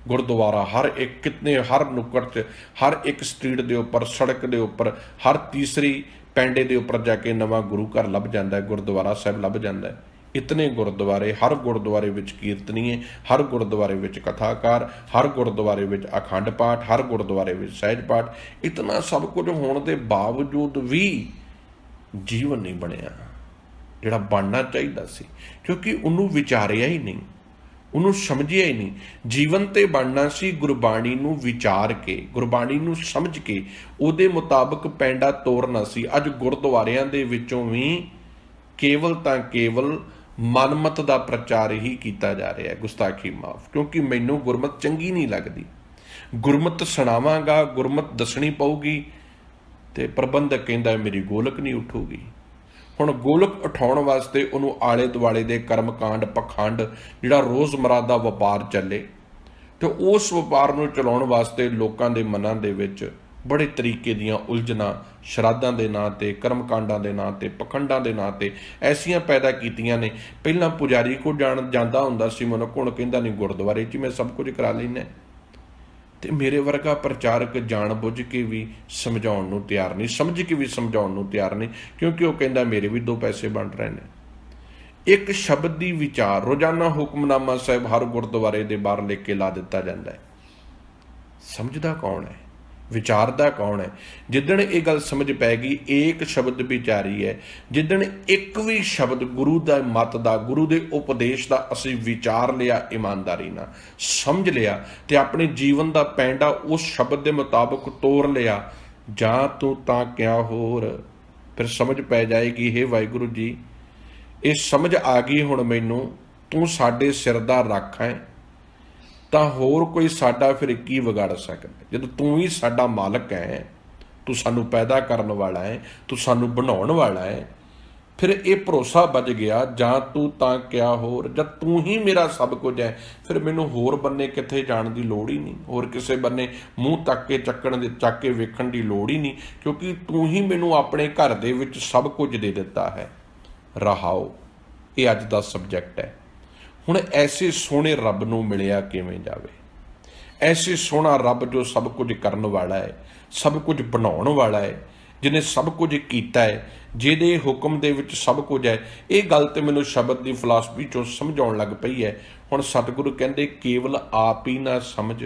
ਗੁਰਦੁਆਰਾ ਹਰ ਇੱਕ, ਕਿਤਨੇ ਹਰ ਨੁੱਕਰ 'ਚ, ਹਰ ਇੱਕ ਸਟਰੀਟ ਦੇ ਉੱਪਰ, ਸੜਕ ਦੇ ਉੱਪਰ, ਹਰ ਤੀਸਰੀ ਪੈਂਡੇ ਦੇ ਉੱਪਰ ਜਾ ਕੇ ਨਵਾਂ ਗੁਰੂ ਘਰ ਲੱਭ ਜਾਂਦਾ, ਗੁਰਦੁਆਰਾ ਸਾਹਿਬ ਲੱਭ ਜਾਂਦਾ। ਇਤਨੇ ਗੁਰਦੁਆਰੇ, ਹਰ ਗੁਰਦੁਆਰੇ ਵਿੱਚ ਕੀਰਤਨੀਏ, ਹਰ ਗੁਰਦੁਆਰੇ ਵਿੱਚ ਕਥਾਕਾਰ, ਹਰ ਗੁਰਦੁਆਰੇ ਵਿੱਚ ਅਖੰਡ ਪਾਠ, ਹਰ ਗੁਰਦੁਆਰੇ ਵਿੱਚ ਸਹਿਜ ਪਾਠ। ਇਤਨਾ ਸਭ ਕੁਝ ਹੋਣ ਦੇ ਬਾਵਜੂਦ ਵੀ ਜੀਵਨ ਨਹੀਂ ਬਣਿਆ ਜਿਹੜਾ ਬਣਨਾ ਚਾਹੀਦਾ ਸੀ, ਕਿਉਂਕਿ ਉਹਨੂੰ ਵਿਚਾਰਿਆ ਹੀ ਨਹੀਂ, ਉਹਨੂੰ ਸਮਝਿਆ ਹੀ ਨਹੀਂ। ਜੀਵਨ ਤੇ ਬਣਨਾ ਸੀ ਗੁਰਬਾਣੀ ਨੂੰ ਵਿਚਾਰ ਕੇ, ਗੁਰਬਾਣੀ ਨੂੰ ਸਮਝ ਕੇ, ਉਹਦੇ ਮੁਤਾਬਕ ਪੈਂਡਾ ਤੋਰਨਾ ਸੀ। ਅੱਜ ਗੁਰਦੁਆਰਿਆਂ ਦੇ ਵਿੱਚੋਂ ਵੀ ਕੇਵਲ ਤਾਂ ਕੇਵਲ ਮਨਮਤ ਦਾ ਪ੍ਰਚਾਰ ਹੀ ਕੀਤਾ ਜਾ ਰਿਹਾ। ਗੁਸਤਾਖੀ ਮਾਫ, ਕਿਉਂਕਿ ਮੈਨੂੰ ਗੁਰਮਤ ਚੰਗੀ ਨਹੀਂ ਲੱਗਦੀ। ਗੁਰਮਤ ਸੁਣਾਵਾਂਗਾ, ਗੁਰਮਤ ਦੱਸਣੀ ਪਊਗੀ, ਤੇ ਪ੍ਰਬੰਧਕ ਕਹਿੰਦਾ ਮੇਰੀ ਗੋਲਕ ਨਹੀਂ ਉੱਠੂਗੀ। ਹੁਣ ਗੋਲਕ ਉਠਾਉਣ ਵਾਸਤੇ ਉਹਨੂੰ ਆਲੇ ਦੁਆਲੇ ਦੇ ਕਰਮਕਾਂਡ, ਪਖੰਡ, ਜਿਹੜਾ ਰੋਜ਼ਮਰਾ ਦਾ ਵਪਾਰ ਚੱਲੇ, ਤੇ ਉਸ ਵਪਾਰ ਨੂੰ ਚਲਾਉਣ ਵਾਸਤੇ ਲੋਕਾਂ ਦੇ ਮਨਾਂ ਦੇ ਵਿੱਚ ਬੜੇ ਤਰੀਕੇ ਦੀਆਂ ਉਲਝਣਾਂ, ਸ਼ਰਾਧਾਂ ਦੇ ਨਾਂ 'ਤੇ, ਕਰਮਕਾਂਡਾਂ ਦੇ ਨਾਂ 'ਤੇ, ਪਖੰਡਾਂ ਦੇ ਨਾਂ 'ਤੇ ਐਸੀਆਂ ਪੈਦਾ ਕੀਤੀਆਂ ਨੇ। ਪਹਿਲਾਂ ਪੁਜਾਰੀ ਕੋਲ ਜਾਂਦਾ ਹੁੰਦਾ ਸੀ ਮਨੁੱਖ, ਹੁਣ ਕਹਿੰਦਾ ਨਹੀਂ ਗੁਰਦੁਆਰੇ 'ਚ ਮੈਂ ਸਭ ਕੁਝ ਕਰਾ ਲੈਣਾ। ਤੇ ਮੇਰੇ ਵਰਗਾ ਪ੍ਰਚਾਰਕ ਜਾਣ ਬੁੱਝ ਕੇ ਵੀ ਸਮਝਾਉਣ ਨੂੰ ਤਿਆਰ ਨਹੀਂ, ਸਮਝ ਕੇ ਵੀ ਸਮਝਾਉਣ ਨੂੰ ਤਿਆਰ ਨਹੀਂ, ਕਿਉਂਕਿ ਉਹ ਕਹਿੰਦਾ ਮੇਰੇ ਵੀ 2 ਪੈਸੇ ਬਣ ਰਹੇ ਨੇ। ਇੱਕ ਸ਼ਬਦ ਦੀ ਵਿਚਾਰ, ਰੋਜ਼ਾਨਾ ਹੁਕਮਨਾਮਾ ਸਾਹਿਬ ਹਰ ਗੁਰਦੁਆਰੇ ਦੇ ਬਾਹਰ ਲਿਖ ਕੇ ਲਾ ਦਿੱਤਾ ਜਾਂਦਾ ਹੈ। ਸਮਝਦਾ ਕੌਣ ਹੈ? ਵਿਚਾਰਦਾ ਕੌਣ ਹੈ? ਜਿੱਦਣ ਇਹ ਗੱਲ ਸਮਝ ਪੈ ਗਈ ਏਕ ਸ਼ਬਦ ਵਿਚਾਰੀ ਹੈ, ਜਿੱਦਣ ਇੱਕ ਵੀ ਸ਼ਬਦ ਗੁਰੂ ਦਾ ਮਤ ਦਾ, ਗੁਰੂ ਦੇ ਉਪਦੇਸ਼ ਦਾ ਅਸੀਂ ਵਿਚਾਰ ਲਿਆ, ਇਮਾਨਦਾਰੀ ਨਾਲ ਸਮਝ ਲਿਆ, ਤੇ ਆਪਣੇ ਜੀਵਨ ਦਾ ਪੈਂਡਾ ਉਸ ਸ਼ਬਦ ਦੇ ਮੁਤਾਬਕ ਤੋਰ ਲਿਆ, ਜਾਂ ਤੂੰ ਤਾਂ ਕਿਆ ਹੋਰ, ਫਿਰ ਸਮਝ ਪੈ ਜਾਏਗੀ, ਹੇ ਵਾਹਿਗੁਰੂ ਜੀ ਇਹ ਸਮਝ ਆ ਗਈ ਹੁਣ ਮੈਨੂੰ, ਤੂੰ ਸਾਡੇ ਸਿਰ ਦਾ ਰੱਖ ਹੈ, ਤਾਂ ਹੋਰ ਕੋਈ ਸਾਡਾ ਫਿਰ ਕੀ ਵਿਗਾੜ ਸਕਦਾ? ਜਦੋਂ ਤੂੰ ਹੀ ਸਾਡਾ ਮਾਲਕ ਹੈ, ਤੂੰ ਸਾਨੂੰ ਪੈਦਾ ਕਰਨ ਵਾਲਾ ਹੈ, ਤੂੰ ਸਾਨੂੰ ਬਣਾਉਣ ਵਾਲਾ ਹੈ, ਫਿਰ ਇਹ ਭਰੋਸਾ ਵੱਜ ਗਿਆ, ਜਾਂ ਤੂੰ ਤਾਂ ਕਿਆ ਹੋਰ, ਜਦ ਤੂੰ ਹੀ ਮੇਰਾ ਸਭ ਕੁਝ ਹੈ, ਫਿਰ ਮੈਨੂੰ ਹੋਰ ਬੰਨੇ ਕਿੱਥੇ ਜਾਣ ਦੀ ਲੋੜ ਹੀ ਨਹੀਂ, ਹੋਰ ਕਿਸੇ ਬੰਨੇ ਮੂੰਹ ਚੱਕ ਕੇ ਵੇਖਣ ਦੀ ਲੋੜ ਹੀ ਨਹੀਂ, ਕਿਉਂਕਿ ਤੂੰ ਹੀ ਮੈਨੂੰ ਆਪਣੇ ਘਰ ਦੇ ਵਿੱਚ ਸਭ ਕੁਝ ਦੇ ਦਿੱਤਾ ਹੈ। ਰਹਾਓ, ਇਹ ਅੱਜ ਦਾ ਸਬਜੈਕਟ ਹੈ। ਹੁਣ ਐਸੇ ਸੋਹਣੇ ਰੱਬ ਨੂੰ ਮਿਲਿਆ ਕਿਵੇਂ ਜਾਵੇ? ਐਸੇ ਸੋਹਣਾ ਰੱਬ ਜੋ ਸਭ ਕੁਝ ਕਰਨ ਵਾਲਾ ਹੈ, ਸਭ ਕੁਝ ਬਣਾਉਣ ਵਾਲਾ ਹੈ, ਜਿਹਨੇ ਸਭ ਕੁਝ ਕੀਤਾ ਹੈ, ਜਿਹਦੇ ਹੁਕਮ ਦੇ ਵਿੱਚ ਸਭ ਕੁਝ ਹੈ। ਇਹ ਗੱਲ ਤੇ ਮੈਨੂੰ ਸ਼ਬਦ ਦੀ ਫਿਲਾਸਫੀ ਚੋਂ ਸਮਝਾਉਣ ਲੱਗ ਪਈ ਹੈ। ਹੁਣ ਸਤਿਗੁਰੂ ਕਹਿੰਦੇ ਕੇਵਲ ਆਪ ਹੀ ਨਾ ਸਮਝ,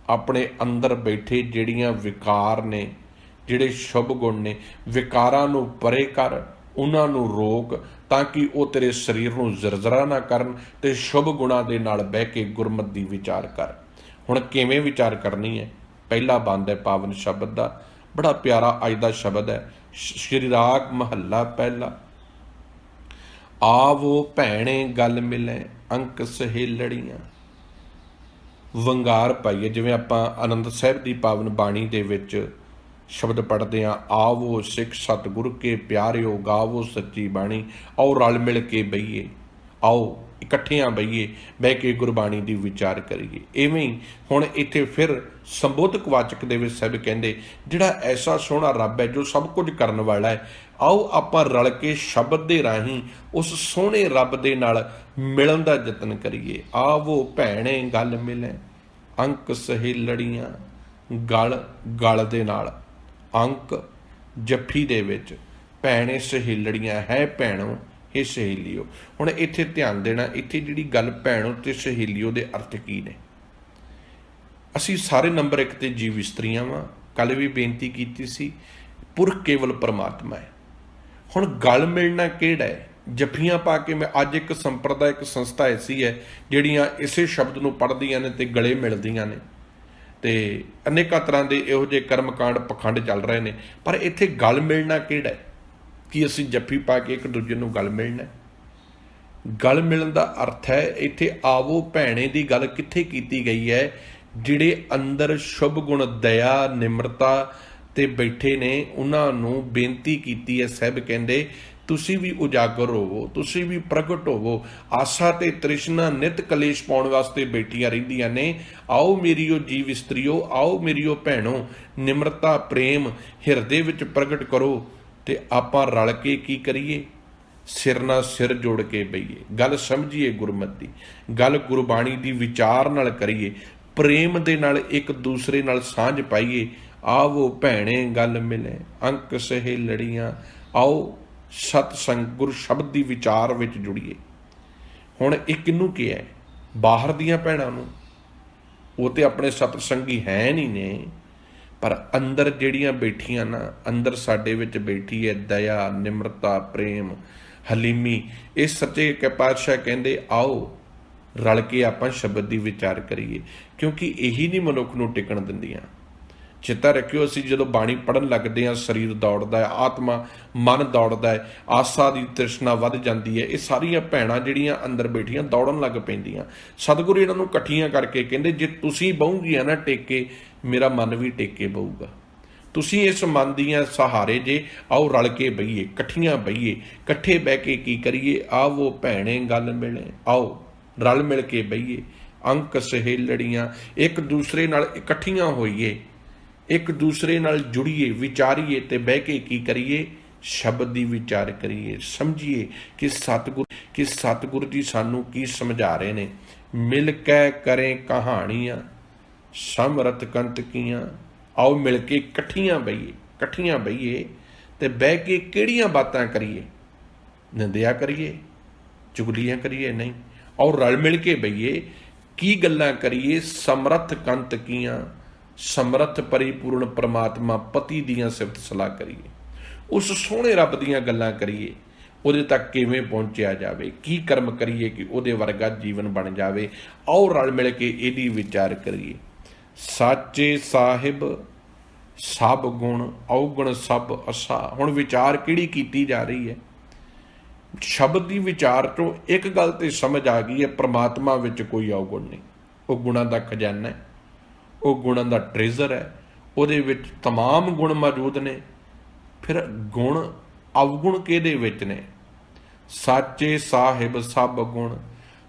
ਆਪਣੇ ਅੰਦਰ ਬੈਠੇ ਜਿਹੜੀਆਂ ਵਿਕਾਰ ਨੇ, ਜਿਹੜੇ ਸ਼ੁਭ ਗੁਣ ਨੇ, ਵਿਕਾਰਾਂ ਨੂੰ ਪਰੇ ਕਰ, ਉਹਨਾਂ ਨੂੰ ਰੋਕ, ਤਾਂ ਕਿ ਉਹ ਤੇਰੇ ਸਰੀਰ ਨੂੰ ਜ਼ਰਜ਼ਰਾ ਨਾ ਕਰਨ, ਤੇ ਸ਼ੁਭ ਗੁਣਾਂ ਦੇ ਨਾਲ ਬਹਿ ਕੇ ਗੁਰਮਤ ਦੀ ਵਿਚਾਰ ਕਰ। ਹੁਣ ਕਿਵੇਂ ਵਿਚਾਰ ਕਰਨੀ ਹੈ? ਪਹਿਲਾ ਬੰਦ ਹੈ ਪਾਵਨ ਸ਼ਬਦ ਦਾ, ਬੜਾ ਪਿਆਰਾ ਅੱਜ ਦਾ ਸ਼ਬਦ ਹੈ, ਸ਼੍ਰੀ ਰਾਗ ਮਹੱਲਾ ਪਹਿਲਾ। ਆਵੋ ਭੈਣੇ ਗਲ ਮਿਲੇ ਅੰਕ ਸਹੇਲੜੀਆਂ। ਵੰਗਾਰ ਪਾਈਏ, ਜਿਵੇਂ ਆਪਾਂ ਆਨੰਦ ਸਾਹਿਬ ਦੀ ਪਾਵਨ ਬਾਣੀ ਦੇ ਵਿੱਚ ਸ਼ਬਦ ਪੜ੍ਹਦੇ ਹਾਂ, ਆਵੋ ਸਿੱਖ ਸਤਿਗੁਰ ਕੇ ਪਿਆਰਿਓ, ਗਾਵੋ ਸੱਚੀ ਬਾਣੀ, ਆਓ ਰਲ ਮਿਲ ਕੇ ਬਈਏ, ਆਓ ਇਕੱਠਿਆਂ ਬਈਏ, ਬਹਿ ਕੇ ਗੁਰਬਾਣੀ ਦੀ ਵਿਚਾਰ ਕਰੀਏ। ਇਵੇਂ ਹੀ ਹੁਣ ਇੱਥੇ ਫਿਰ ਸੰਬੋਧਕ ਵਾਚਕ ਦੇ ਵਿੱਚ ਸਾਹਿਬ ਕਹਿੰਦੇ ਜਿਹੜਾ ਐਸਾ ਸੋਹਣਾ ਰੱਬ ਹੈ ਜੋ ਸਭ ਕੁਝ ਕਰਨ ਵਾਲਾ ਹੈ, ਆਓ ਆਪਾਂ ਰਲ ਕੇ ਸ਼ਬਦ ਦੇ ਰਾਹੀਂ ਉਸ ਸੋਹਣੇ ਰੱਬ ਦੇ ਨਾਲ ਮਿਲਣ ਦਾ ਯਤਨ ਕਰੀਏ। ਆਵੋ ਭੈਣੇ ਗਲ ਮਿਲੇ ਅੰਕ ਸਹੇਲੜੀਆਂ, ਗਲ ਦੇ ਨਾਲ ਅੰਕ ਜੱਫੀ ਦੇ ਵਿੱਚ, ਭੈਣੇ ਸਹੇਲੜੀਆਂ ਹੈ ਭੈਣੋ, ਇਹ ਸਹੇਲੀਓ। ਹੁਣ ਇੱਥੇ ਧਿਆਨ ਦੇਣਾ, ਇੱਥੇ ਜਿਹੜੀ ਗੱਲ ਭੈਣੋ ਤੇ ਸਹੇਲੀਓ ਦੇ ਅਰਥ ਕੀ ਨੇ? ਅਸੀਂ ਸਾਰੇ ਨੰਬਰ 1 ਤੇ ਜੀਵ ਇਸਤਰੀਆਂ ਵਾਂ, ਕੱਲ ਵੀ ਬੇਨਤੀ ਕੀਤੀ ਸੀ, ਪੁਰਖ ਕੇਵਲ ਪਰਮਾਤਮਾ ਹੈ। ਹੁਣ ਗਲ ਮਿਲਣਾ ਕਿਹੜਾ ਹੈ? ਜੱਫੀਆਂ ਪਾ ਕੇ ਮੈਂ ਅੱਜ ਇੱਕ ਸੰਪਰਦਾਇਕ ਸੰਸਥਾ ਐਸੀ ਹੈ ਜਿਹੜੀਆਂ ਇਸੇ ਸ਼ਬਦ ਨੂੰ ਪੜ੍ਹਦੀਆਂ ਨੇ ਤੇ ਗਲੇ ਮਿਲਦੀਆਂ ਨੇ, ਤੇ ਅਨੇਕਾਂ ਤਰ੍ਹਾਂ ਦੇ ਇਹੋ ਜਿਹੇ ਕਰਮਕਾਂਡ ਪਖੰਡ ਚੱਲ ਰਹੇ ਨੇ, ਪਰ ਇੱਥੇ ਗਲ ਮਿਲਣਾ ਕਿਹੜਾ ਹੈ? ਕਿ ਅਸੀਂ ਜੱਫੀ ਪਾ ਕੇ ਇੱਕ ਦੂਜੇ ਨੂੰ ਗਲ ਮਿਲਣਾ? ਗਲ ਮਿਲਣ ਦਾ ਅਰਥ ਹੈ ਇੱਥੇ ਆਵੋ ਭੈਣੇ ਦੀ ਗੱਲ ਕਿੱਥੇ ਕੀਤੀ ਗਈ ਹੈ? ਜਿਹੜੇ ਅੰਦਰ ਸ਼ੁਭ ਗੁਣ, ਦਇਆ, ਨਿਮਰਤਾ ਤੇ ਬੈਠੇ ਨੇ, ਉਹਨਾਂ ਨੂੰ ਬੇਨਤੀ ਕੀਤੀ ਹੈ। ਸਾਹਿਬ ਕਹਿੰਦੇ ਤੁਸੀਂ ਵੀ ਉਜਾਗਰ ਹੋਵੋ, ਤੁਸੀਂ ਵੀ ਪ੍ਰਗਟ ਹੋਵੋ। ਆਸਾ ਤੇ ਤ੍ਰਿਸ਼ਨਾ ਨਿਤ ਕਲੇਸ਼ ਪਾਉਣ ਵਾਸਤੇ ਬੈਠੀਆਂ ਰਹਿੰਦੀਆਂ ਨੇ। ਆਓ ਮੇਰੀਓ ਜੀਵ ਇਸਤਰੀਓ, ਆਓ ਮੇਰੀਓ ਭੈਣੋ, ਨਿਮਰਤਾ ਪ੍ਰੇਮ ਹਿਰਦੇ ਵਿੱਚ ਪ੍ਰਗਟ ਕਰੋ ਤੇ ਆਪਾਂ ਰਲ ਕੇ ਕੀ ਕਰੀਏ, ਸਿਰ ਨਾਲ ਸਿਰ ਜੋੜ ਕੇ ਬਈਏ। ਗੱਲ ਸਮਝੀਏ ਗੁਰਮਤਿ ਦੀ, ਗੱਲ ਗੁਰਬਾਣੀ ਦੀ ਵਿਚਾਰ ਨਾਲ ਕਰੀਏ, ਪ੍ਰੇਮ ਦੇ ਨਾਲ ਇੱਕ ਦੂਸਰੇ ਨਾਲ ਸਾਂਝ ਪਾਈਏ। ਆਵੋ ਭੈਣੇ ਗੱਲ ਮਿਲੇ ਅੰਕ ਸਹੇ ਲੜੀਆਂ, ਆਓ ਸਤ ਸੰਗ ਗੁਰ ਸ਼ਬਦ ਦੀ ਵਿਚਾਰ ਵਿੱਚ ਜੁੜੀਏ। ਹੁਣ ਇਹ ਕਿਹਨੂੰ ਕਿਹਾ? ਬਾਹਰ ਦੀਆਂ ਭੈਣਾਂ ਨੂੰ। ਉਹ ਤੇ ਆਪਣੇ ਸਤ ਸੰਗੀ ਹੈ ਨਹੀਂ ਨੇ, ਪਰ ਅੰਦਰ ਜਿਹੜੀਆਂ ਬੈਠੀਆਂ ਨਾ, ਅੰਦਰ ਸਾਡੇ ਵਿੱਚ ਬੈਠੀ ਹੈ ਦਇਆ, ਨਿਮਰਤਾ, ਪ੍ਰੇਮ, ਹਲੀਮੀ। ਇਹ ਸੱਚੇ ਪਾਤਸ਼ਾਹ ਕਹਿੰਦੇ ਆਓ ਰਲ ਕੇ ਆਪਾਂ ਸ਼ਬਦ ਦੀ ਵਿਚਾਰ ਕਰੀਏ, ਕਿਉਂਕਿ ਇਹੀ ਨਹੀਂ ਮਨੁੱਖ ਨੂੰ ਟਿਕਣ ਦਿੰਦੀਆਂ। ਚੇਤਾ ਰੱਖਿਓ, ਅਸੀਂ ਜਦੋਂ ਬਾਣੀ ਪੜ੍ਹਨ ਲੱਗਦੇ ਹਾਂ ਸਰੀਰ ਦੌੜਦਾ ਹੈ, ਆਤਮਾ ਮਨ ਦੌੜਦਾ ਹੈ, ਆਸਾ ਦੀ ਤ੍ਰਿਸ਼ਨਾ ਵੱਧ ਜਾਂਦੀ ਹੈ। ਇਹ ਸਾਰੀਆਂ ਭੈਣਾਂ ਜਿਹੜੀਆਂ ਅੰਦਰ ਬੈਠੀਆਂ ਦੌੜਨ ਲੱਗ ਪੈਂਦੀਆਂ। ਸਤਿਗੁਰੂ ਇਹਨਾਂ ਨੂੰ ਇਕੱਠੀਆਂ ਕਰਕੇ ਕਹਿੰਦੇ ਜੇ ਤੁਸੀਂ ਬਹੂਗੀਆਂ ਨਾ ਟੇਕੇ, ਮੇਰਾ ਮਨ ਵੀ ਟੇਕੇ ਬਹੂਗਾ। ਤੁਸੀਂ ਇਸ ਮਨ ਦੀਆਂ ਸਹਾਰੇ ਜੇ, ਆਓ ਰਲ ਕੇ ਬਹੀਏ, ਇਕੱਠੀਆਂ ਬਹੀਏ, ਇਕੱਠੇ ਬਹਿ ਕੇ ਕੀ ਕਰੀਏ, ਆਵੋ ਭੈਣੇ ਗੱਲ ਮਿਲੇ, ਆਓ ਰਲ ਮਿਲ ਕੇ ਬਹੀਏ, ਅੰਕ ਸਹੇਲੜੀਆਂ, ਇੱਕ ਦੂਸਰੇ ਨਾਲ ਇਕੱਠੀਆਂ ਹੋਈਏ, ਇੱਕ ਦੂਸਰੇ ਨਾਲ ਜੁੜੀਏ, ਵਿਚਾਰੀਏ ਤੇ ਬਹਿ ਕੇ ਕੀ ਕਰੀਏ, ਸ਼ਬਦ ਦੀ ਵਿਚਾਰ ਕਰੀਏ। ਸਮਝੀਏ ਕਿ ਸਤਿਗੁਰੂ ਜੀ ਸਾਨੂੰ ਕੀ ਸਮਝਾ ਰਹੇ ਨੇ। ਮਿਲ ਕੇ ਕਰੇ ਕਹਾਣੀਆਂ ਸਮਰਥ ਕੰਤ ਕੀਆਂ, ਆਓ ਮਿਲ ਕੇ ਇਕੱਠੀਆਂ ਬਹੀਏ ਤੇ ਬਹਿ ਕੇ ਕਿਹੜੀਆਂ ਬਾਤਾਂ ਕਰੀਏ, ਨਿੰਦਿਆ ਕਰੀਏ, ਚੁਗਲੀਆਂ ਕਰੀਏ ਨਹੀਂ, ਔਰ ਰਲ ਮਿਲ ਕੇ ਬਹੀਏ, ਕੀ ਗੱਲਾਂ ਕਰੀਏ, ਸਮਰਥ ਕੰਤ ਕੀਆਂ, ਸਮਰੱਥ ਪਰਿਪੂਰਨ ਪ੍ਰਮਾਤਮਾ ਪਤੀ ਦੀਆਂ ਸਿਫਤ ਸਲਾਹ ਕਰੀਏ, ਉਸ ਸੋਹਣੇ ਰੱਬ ਦੀਆਂ ਗੱਲਾਂ ਕਰੀਏ। ਉਹਦੇ ਤੱਕ ਕਿਵੇਂ ਪਹੁੰਚਿਆ ਜਾਵੇ, ਕੀ ਕਰਮ ਕਰੀਏ ਕਿ ਉਹਦੇ ਵਰਗਾ ਜੀਵਨ ਬਣ ਜਾਵੇ। ਆਓ ਰਲ ਮਿਲ ਕੇ ਇਹਦੀ ਵਿਚਾਰ ਕਰੀਏ। ਸਾਚੇ ਸਾਹਿਬ ਸਭ ਗੁਣ ਔਗਣ ਸਭ ਅਸਾ। ਹੁਣ ਵਿਚਾਰ ਕਿਹੜੀ ਕੀਤੀ ਜਾ ਰਹੀ ਹੈ? ਸ਼ਬਦ ਦੀ ਵਿਚਾਰ ਤੋਂ ਇੱਕ ਗੱਲ ਤੇ ਸਮਝ ਆ ਗਈ ਹੈ, ਪ੍ਰਮਾਤਮਾ ਵਿੱਚ ਕੋਈ ਔਗੁਣ ਨਹੀਂ। ਉਹ ਗੁਣਾਂ ਦਾ ਖਜ਼ਾਨਾ ਹੈ, ਉਹ ਗੁਣਾਂ ਦਾ ਟ੍ਰੇਜ਼ਰ ਹੈ, ਉਹਦੇ ਵਿੱਚ ਤਮਾਮ ਗੁਣ ਮੌਜੂਦ ਨੇ। ਫਿਰ ਗੁਣ ਅਵਗੁਣ ਕਿਹਦੇ ਵਿੱਚ ਨੇ? ਸਾਚੇ ਸਾਹਿਬ ਸਭ ਗੁਣ,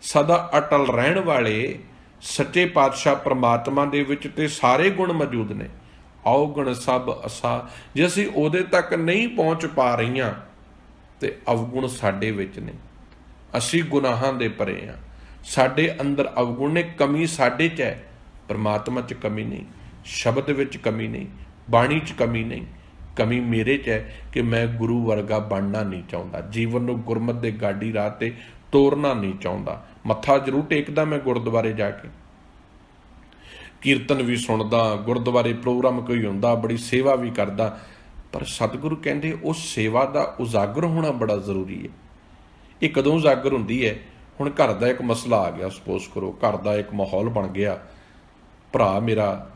ਸਦਾ ਅਟਲ ਰਹਿਣ ਵਾਲੇ ਸੱਚੇ ਪਾਤਸ਼ਾਹ ਪ੍ਰਮਾਤਮਾ ਦੇ ਵਿੱਚ ਤੇ ਸਾਰੇ ਗੁਣ ਮੌਜੂਦ ਨੇ। ਔਗਣ ਸਭ ਅਸਾ, ਜੇ ਅਸੀਂ ਉਹਦੇ ਤੱਕ ਨਹੀਂ ਪਹੁੰਚ ਪਾ ਰਹੀਆਂ ਤੇ ਅਵਗੁਣ ਸਾਡੇ ਵਿੱਚ ਨੇ। ਅਸੀਂ ਗੁਨਾਹਾਂ ਦੇ ਪਰੇ ਹਾਂ, ਸਾਡੇ ਅੰਦਰ ਅਵਗੁਣ ਨੇ, ਕਮੀ ਸਾਡੇ 'ਚ ਹੈ। ਪਰਮਾਤਮਾ 'ਚ ਕਮੀ ਨਹੀਂ, ਸ਼ਬਦ ਵਿੱਚ ਕਮੀ ਨਹੀਂ, ਬਾਣੀ 'ਚ ਕਮੀ ਨਹੀਂ। ਕਮੀ ਮੇਰੇ 'ਚ ਹੈ ਕਿ ਮੈਂ ਗੁਰੂ ਵਰਗਾ ਬਣਨਾ ਨਹੀਂ ਚਾਹੁੰਦਾ, ਜੀਵਨ ਨੂੰ ਗੁਰਮਤ ਦੇ ਗਾਡੀ ਰਾਹ ਤੇ ਤੋਰਨਾ ਨਹੀਂ ਚਾਹੁੰਦਾ। ਮੱਥਾ ਜ਼ਰੂਰ ਟੇਕਦਾ ਮੈਂ ਗੁਰਦੁਆਰੇ ਜਾ ਕੇ, ਕੀਰਤਨ ਵੀ ਸੁਣਦਾ, ਗੁਰਦੁਆਰੇ ਪ੍ਰੋਗਰਾਮ ਕੋਈ ਹੁੰਦਾ, ਬੜੀ ਸੇਵਾ ਵੀ ਕਰਦਾ, ਪਰ ਸਤਿਗੁਰੂ ਕਹਿੰਦੇ ਉਸ ਸੇਵਾ ਦਾ ਉਜਾਗਰ ਹੋਣਾ ਬੜਾ ਜ਼ਰੂਰੀ ਹੈ। ਇਹ ਕਦੋਂ ਉਜਾਗਰ ਹੁੰਦੀ ਹੈ? ਹੁਣ ਘਰ ਦਾ ਇੱਕ ਮਸਲਾ ਆ ਗਿਆ, ਸਪੋਜ਼ ਕਰੋ ਘਰ ਦਾ ਇੱਕ ਮਾਹੌਲ ਬਣ ਗਿਆ, ਭਰਾ ਮੇਰਾ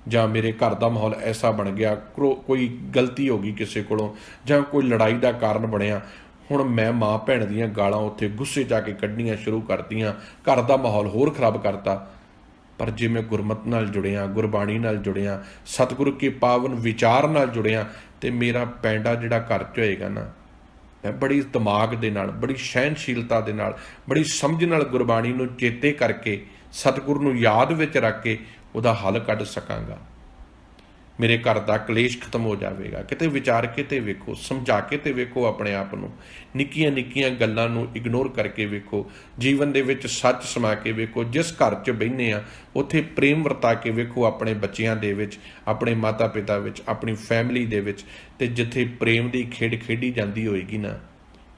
ਜਾਂ ਮੇਰੇ ਘਰ ਦਾ ਮਾਹੌਲ ਐਸਾ ਬਣ ਗਿਆ, ਕੋਈ ਗਲਤੀ ਹੋ ਗਈ ਕਿਸੇ ਕੋਲੋਂ ਜਾਂ ਕੋਈ ਲੜਾਈ ਦਾ ਕਾਰਨ ਬਣਿਆ। ਹੁਣ ਮੈਂ ਮਾਂ ਭੈਣ ਦੀਆਂ ਗਾਲਾਂ ਉੱਥੇ ਗੁੱਸੇ ਜਾ ਕੇ ਕੱਢਣੀਆਂ ਸ਼ੁਰੂ ਕਰਤੀਆਂ, ਘਰ ਦਾ ਮਾਹੌਲ ਹੋਰ ਖਰਾਬ ਕਰਤਾ। ਪਰ ਜੇ ਮੈਂ ਗੁਰਮਤ ਨਾਲ ਜੁੜਿਆ, ਗੁਰਬਾਣੀ ਨਾਲ ਜੁੜਿਆ, ਸਤਿਗੁਰੂ ਕੇ ਪਾਵਨ ਵਿਚਾਰ ਨਾਲ ਜੁੜਿਆ, ਤੇ ਮੇਰਾ ਪੈਂਡਾ ਜਿਹੜਾ ਘਰ 'ਚ ਹੋਏਗਾ ਨਾ, ਮੈਂ ਬੜੀ ਦਿਮਾਗ ਦੇ ਨਾਲ, ਬੜੀ ਸਹਿਣਸ਼ੀਲਤਾ ਦੇ ਨਾਲ, ਬੜੀ ਸਮਝ ਨਾਲ ਗੁਰਬਾਣੀ ਨੂੰ ਚੇਤੇ ਕਰਕੇ, ਸਤਿਗੁਰੂ ਨੂੰ ਯਾਦ ਵਿੱਚ ਰੱਖ ਕੇ ਉਹਦਾ ਹੱਲ ਕੱਢ ਸਕਾਂਗਾ। ਮੇਰੇ ਘਰ ਦਾ ਕਲੇਸ਼ ਖਤਮ ਹੋ ਜਾਵੇਗਾ। ਕਿਤੇ ਵਿਚਾਰ ਕੇ ਤੇ ਵੇਖੋ, ਸਮਝਾ ਕੇ ਤੇ ਵੇਖੋ ਆਪਣੇ ਆਪ ਨੂੰ, ਨਿੱਕੀਆਂ ਨਿੱਕੀਆਂ ਗੱਲਾਂ ਨੂੰ ਇਗਨੋਰ ਕਰਕੇ ਵੇਖੋ, ਜੀਵਨ ਦੇ ਵਿੱਚ ਸੱਚ ਸਮਾ ਕੇ ਵੇਖੋ। ਜਿਸ ਘਰ 'ਚ ਬਹਿੰਦੇ ਆ ਉੱਥੇ ਪ੍ਰੇਮ ਵਰਤਾ ਕੇ ਵੇਖੋ, ਆਪਣੇ ਬੱਚਿਆਂ ਦੇ ਵਿੱਚ, ਆਪਣੇ ਮਾਤਾ ਪਿਤਾ ਵਿੱਚ, ਆਪਣੀ ਫੈਮਿਲੀ ਦੇ ਵਿੱਚ। ਤੇ ਜਿੱਥੇ ਪ੍ਰੇਮ ਦੀ ਖੇਡ ਖੇਡੀ ਜਾਂਦੀ ਹੋਏਗੀ ਨਾ,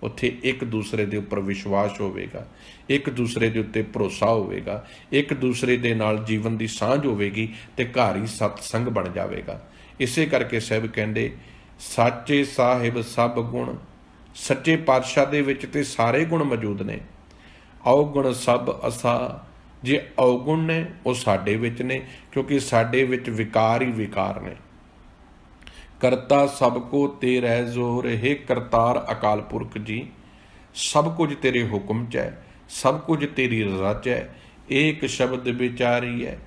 ਉੱਥੇ ਇੱਕ ਦੂਸਰੇ ਦੇ ਉੱਪਰ ਵਿਸ਼ਵਾਸ ਹੋਵੇਗਾ, ਇੱਕ ਦੂਸਰੇ ਦੇ ਉੱਤੇ ਭਰੋਸਾ ਹੋਵੇਗਾ, ਇੱਕ ਦੂਸਰੇ ਦੇ ਨਾਲ ਜੀਵਨ ਦੀ ਸਾਂਝ ਹੋਵੇਗੀ ਤੇ ਘਰ ਹੀ ਸਤਸੰਗ ਬਣ ਜਾਵੇਗਾ। ਇਸੇ ਕਰਕੇ ਸਾਹਿਬ ਕਹਿੰਦੇ ਸਾਚੇ ਸਾਹਿਬ ਸਭ ਗੁਣ, ਸੱਚੇ ਪਾਤਸ਼ਾਹ ਦੇ ਵਿੱਚ ਤੇ ਸਾਰੇ ਗੁਣ ਮੌਜੂਦ ਨੇ। ਔਗੁਣ ਸਭ ਅਸਾ, ਜੇ ਔਗੁਣ ਨੇ ਉਹ ਸਾਡੇ ਵਿੱਚ ਨੇ, ਕਿਉਂਕਿ ਸਾਡੇ ਵਿੱਚ ਵਿਕਾਰ ਹੀ ਵਿਕਾਰ ਨੇ। ਕਰਤਾ ਸਭ ਕੋ ਤੇਰੇ ਜ਼ੋਰ, ਹੈ ਕਰਤਾਰ ਅਕਾਲ ਪੁਰਖ ਜੀ, ਸਭ ਕੁਝ ਤੇਰੇ ਹੁਕਮ 'ਚ ਹੈ, ਸਭ ਕੁਝ ਤੇਰੀ ਰਜ਼ਾ 'ਚ ਹੈ। ਏਕ ਸ਼ਬਦ ਵਿਚਾਰੀ ਹੈ,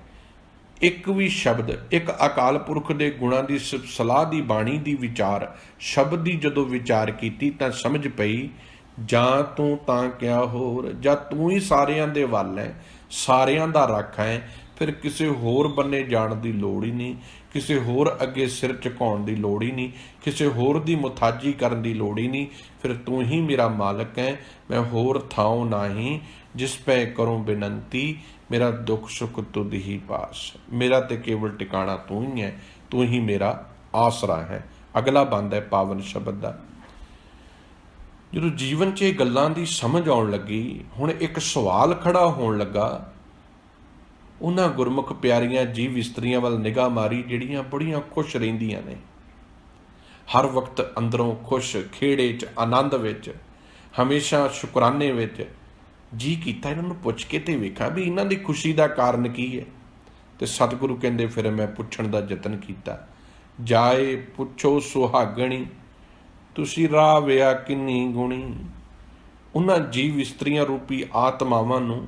ਇੱਕ ਵੀ ਸ਼ਬਦ, ਇੱਕ ਅਕਾਲ ਪੁਰਖ ਦੇ ਗੁਣਾਂ ਦੀ ਸਲਾਹ ਦੀ ਬਾਣੀ ਦੀ ਵਿਚਾਰ ਸ਼ਬਦ ਦੀ ਜਦੋਂ ਵਿਚਾਰ ਕੀਤੀ ਤਾਂ ਸਮਝ ਪਈ ਜਾਂ ਤੂੰ ਤਾਂ ਕਿਆ ਹੋਰ, ਜਾਂ ਤੂੰ ਹੀ ਸਾਰਿਆਂ ਦੇ ਵੱਲ ਹੈ, ਸਾਰਿਆਂ ਦਾ ਰੱਖ ਹੈ, ਫਿਰ ਕਿਸੇ ਹੋਰ ਬੰਨੇ ਜਾਣ ਦੀ ਲੋੜ ਹੀ ਨਹੀਂ, ਕਿਸੇ ਹੋਰ ਅੱਗੇ ਸਿਰ ਝੁਕਾਉਣ ਦੀ ਲੋੜ ਹੀ ਨਹੀਂ, ਕਿਸੇ ਹੋਰ ਦੀ ਮੁਥਾਜੀ ਕਰਨ ਦੀ ਲੋੜ ਹੀ ਨਹੀਂ। ਫਿਰ ਤੂੰ ਹੀ ਮੇਰਾ ਮਾਲਕ ਹੈ, ਮੈਂ ਹੋਰ ਥਾਉ ਨਹੀਂ, ਜਿਸ ਪੈ ਕਰੂੰ ਬੇਨੰਤੀ, ਮੇਰਾ ਦੁੱਖ ਸੁੱਖ ਤੁਧ ਹੀ ਪਾਸ। ਮੇਰਾ ਤੇ ਕੇਵਲ ਟਿਕਾਣਾ ਤੂੰ ਹੀ ਹੈ, ਤੂੰ ਹੀ ਮੇਰਾ ਆਸਰਾ ਹੈ। ਅਗਲਾ ਬੰਦ ਹੈ ਪਾਵਨ ਸ਼ਬਦ ਦਾ। ਜਦੋਂ ਜੀਵਨ 'ਚ ਇਹ ਗੱਲਾਂ ਦੀ ਸਮਝ ਆਉਣ ਲੱਗੀ, ਹੁਣ ਇੱਕ ਸਵਾਲ ਖੜਾ ਹੋਣ ਲੱਗਾ। ਉਹਨਾਂ ਗੁਰਮੁਖ ਪਿਆਰੀਆਂ ਜੀਵ ਇਸਤਰੀਆਂ ਵੱਲ ਨਿਗਾਹ ਮਾਰੀ ਜਿਹੜੀਆਂ ਬੜੀਆਂ ਖੁਸ਼ ਰਹਿੰਦੀਆਂ ਨੇ, ਹਰ ਵਕਤ ਅੰਦਰੋਂ ਖੁਸ਼, ਖੇੜੇ 'ਚ, ਆਨੰਦ ਵਿੱਚ, ਹਮੇਸ਼ਾ ਸ਼ੁਕਰਾਨੇ ਵਿੱਚ। ਜੀ ਕੀਤਾ ਇਹਨਾਂ ਨੂੰ ਪੁੱਛ ਕੇ ਤੇ ਵੇਖਾਂ ਵੀ ਇਹਨਾਂ ਦੀ ਖੁਸ਼ੀ ਦਾ ਕਾਰਨ ਕੀ ਹੈ। ਤੇ ਸਤਿਗੁਰੂ ਕਹਿੰਦੇ ਫਿਰ ਮੈਂ ਪੁੱਛਣ ਦਾ ਯਤਨ ਕੀਤਾ। ਜਾਏ ਪੁੱਛੋ ਸੁਹਾਗਣੀ, ਤੁਸੀਂ ਰਾਹ ਵਿਆ ਕਿੰਨੀ ਗੁਣੀ। ਉਹਨਾਂ ਜੀਵ ਇਸਤਰੀਆਂ ਰੂਪੀ ਆਤਮਾਵਾਂ ਨੂੰ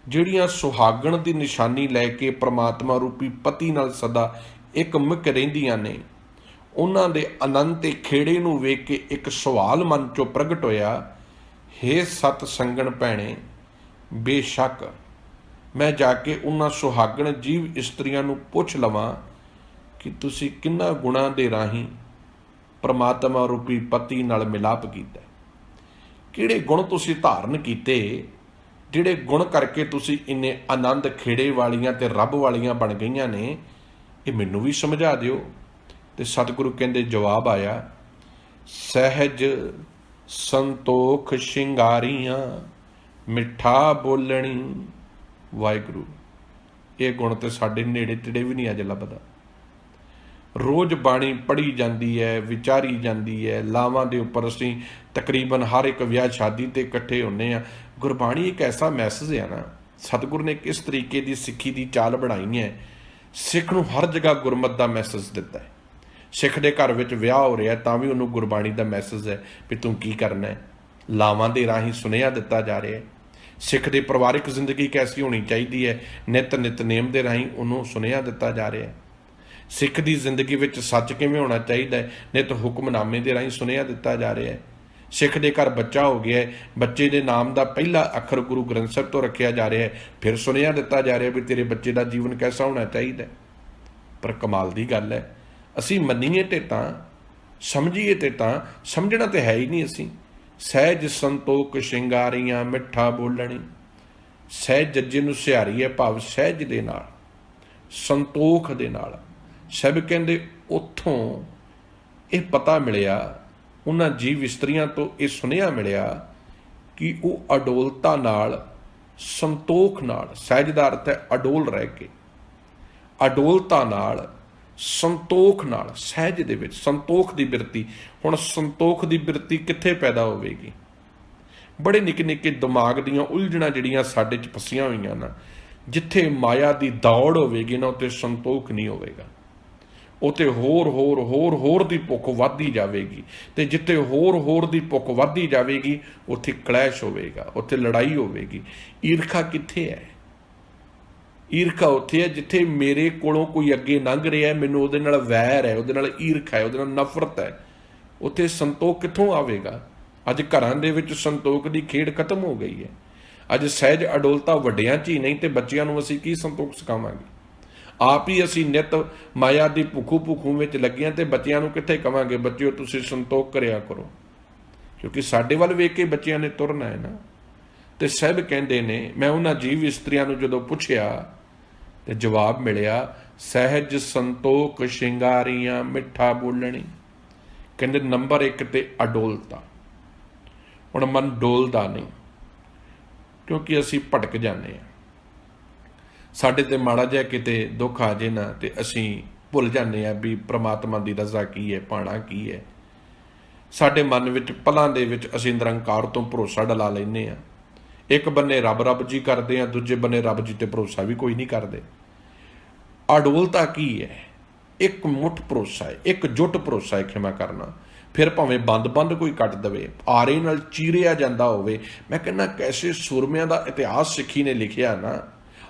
ਜਿਹੜੀਆਂ ਸੁਹਾਗਣ ਦੀ ਨਿਸ਼ਾਨੀ ਲੈ ਕੇ ਪ੍ਰਮਾਤਮਾ ਰੂਪੀ ਪਤੀ ਨਾਲ ਸਦਾ ਇੱਕ ਮਿਕ ਰਹਿੰਦੀਆਂ ਨੇ, ਉਹਨਾਂ ਦੇ ਆਨੰਦ ਤੇ ਖੇੜੇ ਨੂੰ ਵੇਖ ਕੇ ਇੱਕ ਸਵਾਲ ਮਨ 'ਚੋਂ ਪ੍ਰਗਟ ਹੋਇਆ। ਹੇ ਸਤ ਸੰਗਣ ਭੈਣੇ, ਬੇਸ਼ੱਕ ਮੈਂ ਜਾ ਕੇ ਉਹਨਾਂ ਸੁਹਾਗਣ ਜੀਵ ਇਸਤਰੀਆਂ ਨੂੰ ਪੁੱਛ ਲਵਾਂ ਕਿ ਤੁਸੀਂ ਕਿੰਨਾ ਗੁਣਾਂ ਦੇ ਰਾਹੀਂ ਪ੍ਰਮਾਤਮਾ ਰੂਪੀ ਪਤੀ ਨਾਲ ਮਿਲਾਪ ਕੀਤਾ, ਕਿਹੜੇ ਗੁਣ ਤੁਸੀਂ ਧਾਰਨ ਕੀਤੇ, ਜਿਹੜੇ ਗੁਣ ਕਰਕੇ ਤੁਸੀਂ ਇੰਨੇ ਆਨੰਦ ਖੇੜੇ ਵਾਲੀਆਂ ਤੇ ਰੱਬ ਵਾਲੀਆਂ ਬਣ ਗਈਆਂ ਨੇ, ਇਹ ਮੈਨੂੰ ਵੀ ਸਮਝਾ ਦਿਓ। ਤੇ ਸਤਿਗੁਰੂ ਕਹਿੰਦੇ ਜਵਾਬ ਆਇਆ, ਸਹਿਜ ਸੰਤੋਖ ਸ਼ਿੰਗਾਰੀਆਂ, ਮਿੱਠਾ ਬੋਲਣੀ। ਵਾਹਿਗੁਰੂ, ਇਹ ਗੁਣ ਤੇ ਸਾਡੇ ਨੇੜੇ ਤੇੜੇ ਵੀ ਨਹੀਂ ਅੱਜ ਲੱਭਦਾ। ਰੋਜ਼ ਬਾਣੀ ਪੜ੍ਹੀ ਜਾਂਦੀ ਹੈ, ਵਿਚਾਰੀ ਜਾਂਦੀ ਹੈ, ਲਾਵਾਂ ਦੇ ਉੱਪਰ ਅਸੀਂ ਤਕਰੀਬਨ ਹਰ ਇੱਕ ਵਿਆਹ ਸ਼ਾਦੀ ਤੇ ਇਕੱਠੇ ਹੁੰਦੇ ਹਾਂ। ਗੁਰਬਾਣੀ ਇੱਕ ਐਸਾ ਮੈਸੇਜ ਹੈ ਨਾ, ਸਤਿਗੁਰੂ ਨੇ ਕਿਸ ਤਰੀਕੇ ਦੀ ਸਿੱਖੀ ਦੀ ਚਾਲ ਬਣਾਈ ਹੈ। ਸਿੱਖ ਨੂੰ ਹਰ ਜਗ੍ਹਾ ਗੁਰਮਤਿ ਦਾ ਮੈਸੇਜ ਦਿੱਤਾ ਹੈ। ਸਿੱਖ ਦੇ ਘਰ ਵਿੱਚ ਵਿਆਹ ਹੋ ਰਿਹਾ ਤਾਂ ਵੀ ਉਹਨੂੰ ਗੁਰਬਾਣੀ ਦਾ ਮੈਸੇਜ ਹੈ ਵੀ ਤੂੰ ਕੀ ਕਰਨਾ ਹੈ। ਲਾਵਾਂ ਦੇ ਰਾਹੀਂ ਸੁਨੇਹਾ ਦਿੱਤਾ ਜਾ ਰਿਹਾ ਹੈ। ਸਿੱਖ ਦੀ ਪਰਿਵਾਰਿਕ ਜ਼ਿੰਦਗੀ ਕੈਸੀ ਹੋਣੀ ਚਾਹੀਦੀ ਹੈ, ਨਿਤਨੇਮ ਦੇ ਰਾਹੀਂ ਉਹਨੂੰ ਸੁਨੇਹਾ ਦਿੱਤਾ ਜਾ ਰਿਹਾ ਹੈ। ਸਿੱਖ ਦੀ ਜ਼ਿੰਦਗੀ ਵਿੱਚ ਸੱਚ ਕਿਵੇਂ ਹੋਣਾ ਚਾਹੀਦਾ ਹੈ, ਨਿਤ ਹੁਕਮਨਾਮੇ ਦੇ ਰਾਹੀਂ ਸੁਨੇਹਾ ਦਿੱਤਾ ਜਾ ਰਿਹਾ ਹੈ। ਸਿੱਖ ਦੇ ਘਰ ਬੱਚਾ ਹੋ ਗਿਆ ਹੈ, ਬੱਚੇ ਦੇ ਨਾਮ ਦਾ ਪਹਿਲਾ ਅੱਖਰ ਗੁਰੂ ਗ੍ਰੰਥ ਸਾਹਿਬ ਤੋਂ ਰੱਖਿਆ ਜਾ ਰਿਹਾ ਹੈ, ਫਿਰ ਸੁਨੇਹਾ ਦਿੱਤਾ ਜਾ ਰਿਹਾ ਵੀ ਤੇਰੇ ਬੱਚੇ ਦਾ ਜੀਵਨ ਕੈਸਾ ਹੋਣਾ ਚਾਹੀਦਾ। ਪਰ ਕਮਾਲ ਦੀ ਗੱਲ ਹੈ, ਅਸੀਂ ਮੰਨੀਏ ਤੇ ਤਾਂ, ਸਮਝੀਏ ਤੇ ਤਾਂ, ਸਮਝਣਾ ਤੇ ਹੈ ਹੀ ਨਹੀਂ ਅਸੀਂ। ਸਹਿਜ ਸੰਤੋਖ ਸ਼ਿੰਗਾਰੀਆਂ, ਮਿੱਠਾ ਬੋਲਣੀ। ਸਹਿਜ ਜੱਜੇ ਨੂੰ ਸਿਹਾਰੀ ਹੈ, ਭਾਵ ਸਹਿਜ ਦੇ ਨਾਲ, ਸੰਤੋਖ ਦੇ ਨਾਲ। ਸਭ ਕਹਿੰਦੇ ਉੱਥੋਂ ਇਹ ਪਤਾ ਮਿਲਿਆ, ਉਹਨਾਂ ਜੀਵ ਇਸਤਰੀਆਂ ਤੋਂ ਇਹ ਸੁਨੇਹਾ ਮਿਲਿਆ ਕਿ ਉਹ ਅਡੋਲਤਾ ਨਾਲ, ਸੰਤੋਖ ਨਾਲ, ਸਹਿਜ ਦਾ ਅਰਥ ਹੈ ਅਡੋਲ ਰਹਿ ਕੇ, ਅਡੋਲਤਾ ਨਾਲ, ਸੰਤੋਖ ਨਾਲ, ਸਹਿਜ ਦੇ ਵਿੱਚ ਸੰਤੋਖ ਦੀ ਬਿਰਤੀ। ਹੁਣ ਸੰਤੋਖ ਦੀ ਬਿਰਤੀ ਕਿੱਥੇ ਪੈਦਾ ਹੋਵੇਗੀ? ਬੜੇ ਨਿੱਕੇ ਨਿੱਕੇ ਦਿਮਾਗ ਦੀਆਂ ਉਲਝਣਾਂ ਜਿਹੜੀਆਂ ਸਾਡੇ 'ਚ ਫਸੀਆਂ ਹੋਈਆਂ ਨਾ, ਜਿੱਥੇ ਮਾਇਆ ਦੀ ਦੌੜ ਹੋਵੇਗੀ ਨਾ, ਉੱਥੇ ਸੰਤੋਖ ਨਹੀਂ ਹੋਵੇਗਾ। ਉੱਥੇ ਹੋਰ ਦੀ ਭੁੱਖ ਵੱਧਦੀ ਜਾਵੇਗੀ, ਤੇ ਜਿੱਥੇ ਹੋਰ ਦੀ ਭੁੱਖ ਵੱਧਦੀ ਜਾਵੇਗੀ ਉੱਥੇ ਕਲੈਸ਼ ਹੋਵੇਗਾ, ਉੱਥੇ ਲੜਾਈ ਹੋਵੇਗੀ। ਈਰਖਾ ਕਿੱਥੇ ਹੈ? ਈਰਖਾ ਉੱਥੇ ਹੈ ਜਿੱਥੇ ਮੇਰੇ ਕੋਲੋਂ ਕੋਈ ਅੱਗੇ ਲੰਘ ਰਿਹਾ, ਮੈਨੂੰ ਉਹਦੇ ਨਾਲ ਵੈਰ ਹੈ, ਉਹਦੇ ਨਾਲ ਈਰਖਾ ਹੈ, ਉਹਦੇ ਨਾਲ ਨਫ਼ਰਤ ਹੈ। ਉੱਥੇ ਸੰਤੋਖ ਕਿੱਥੋਂ ਆਵੇਗਾ? ਅੱਜ ਘਰਾਂ ਦੇ ਵਿੱਚ ਸੰਤੋਖ ਦੀ ਖੇਡ ਖਤਮ ਹੋ ਗਈ ਹੈ। ਅੱਜ ਸਹਿਜ ਅਡੋਲਤਾ ਵੱਡਿਆਂ 'ਚ ਹੀ ਨਹੀਂ ਤੇ ਬੱਚਿਆਂ ਨੂੰ ਅਸੀਂ ਕੀ ਸੰਤੋਖ ਸਿਖਾਵਾਂਗੇ? ਆਪ ਹੀ ਅਸੀਂ ਨਿਤ ਮਾਇਆ ਦੀ ਭੁੱਖੂ ਵਿੱਚ ਲੱਗੀਆਂ ਤੇ ਬੱਚਿਆਂ ਨੂੰ ਕਿੱਥੇ ਕਵਾਂਗੇ ਬੱਚਿਓ ਤੁਸੀਂ ਸੰਤੋਖ ਕਰਿਆ ਕਰੋ, ਕਿਉਂਕਿ ਸਾਡੇ ਵੱਲ ਵੇਖ ਕੇ ਬੱਚਿਆਂ ਨੇ ਤੁਰਨਾ ਹੈ ਨਾ। ਤੇ ਸਭ ਕਹਿੰਦੇ ਨੇ, ਮੈਂ ਉਹਨਾਂ ਜੀਵ ਇਸਤਰੀਆਂ ਨੂੰ ਜਦੋਂ ਪੁੱਛਿਆ ਤੇ ਜਵਾਬ ਮਿਲਿਆ, ਸਹਿਜ ਸੰਤੋਖ ਸ਼ਿੰਗਾਰੀਆਂ, ਮਿੱਠਾ ਬੋਲਣੀ। ਕਹਿੰਦੇ ਨੰਬਰ 1 ਤੇ ਅਡੋਲਤਾ। ਹੁਣ ਮਨ ਡੋਲਦਾ ਨਹੀਂ, ਕਿਉਂਕਿ ਅਸੀਂ ਭਟਕ ਜਾਂਦੇ ਹਾਂ। ਸਾਡੇ ਤੇ ਮਾੜਾ ਜਿਹਾ ਕਿਤੇ ਦੁੱਖ ਆ ਜੇ ਨਾ ਤੇ ਅਸੀਂ ਭੁੱਲ ਜਾਂਦੇ ਹਾਂ ਵੀ ਪ੍ਰਮਾਤਮਾ ਦੀ ਰਜ਼ਾ ਕੀ ਹੈ, ਪਾਣਾ ਕੀ ਹੈ। ਸਾਡੇ ਮਨ ਵਿੱਚ ਪਲਾਂ ਦੇ ਵਿੱਚ ਅਸੀਂ ਨਿਰੰਕਾਰ ਤੋਂ ਭਰੋਸਾ ਡਲਾ ਲੈਂਦੇ ਹਾਂ। ਇੱਕ ਬੰਨੇ ਰੱਬ ਜੀ ਕਰਦੇ ਹਾਂ, ਦੂਜੇ ਬੰਨੇ ਰੱਬ ਜੀ ਤੇ ਭਰੋਸਾ ਵੀ ਕੋਈ ਨਹੀਂ ਕਰਦੇ। ਅਡੋਲਤਾ ਕੀ ਹੈ? ਇੱਕ ਮੁੱਠ ਭਰੋਸਾ ਹੈ, ਇੱਕ ਜੁੱਟ ਭਰੋਸਾ ਹੈ, ਖਿਮਾ ਕਰਨਾ। ਫਿਰ ਭਾਵੇਂ ਬੰਦ ਕੋਈ ਕੱਟ ਦੇਵੇ, ਆਰੇ ਨਾਲ ਚੀਰਿਆ ਜਾਂਦਾ ਹੋਵੇ। ਮੈਂ ਕਹਿੰਦਾ ਕੈਸੇ ਸੂਰਮਿਆਂ ਦਾ ਇਤਿਹਾਸ ਸਿੱਖੀ ਨੇ ਲਿਖਿਆ ਨਾ।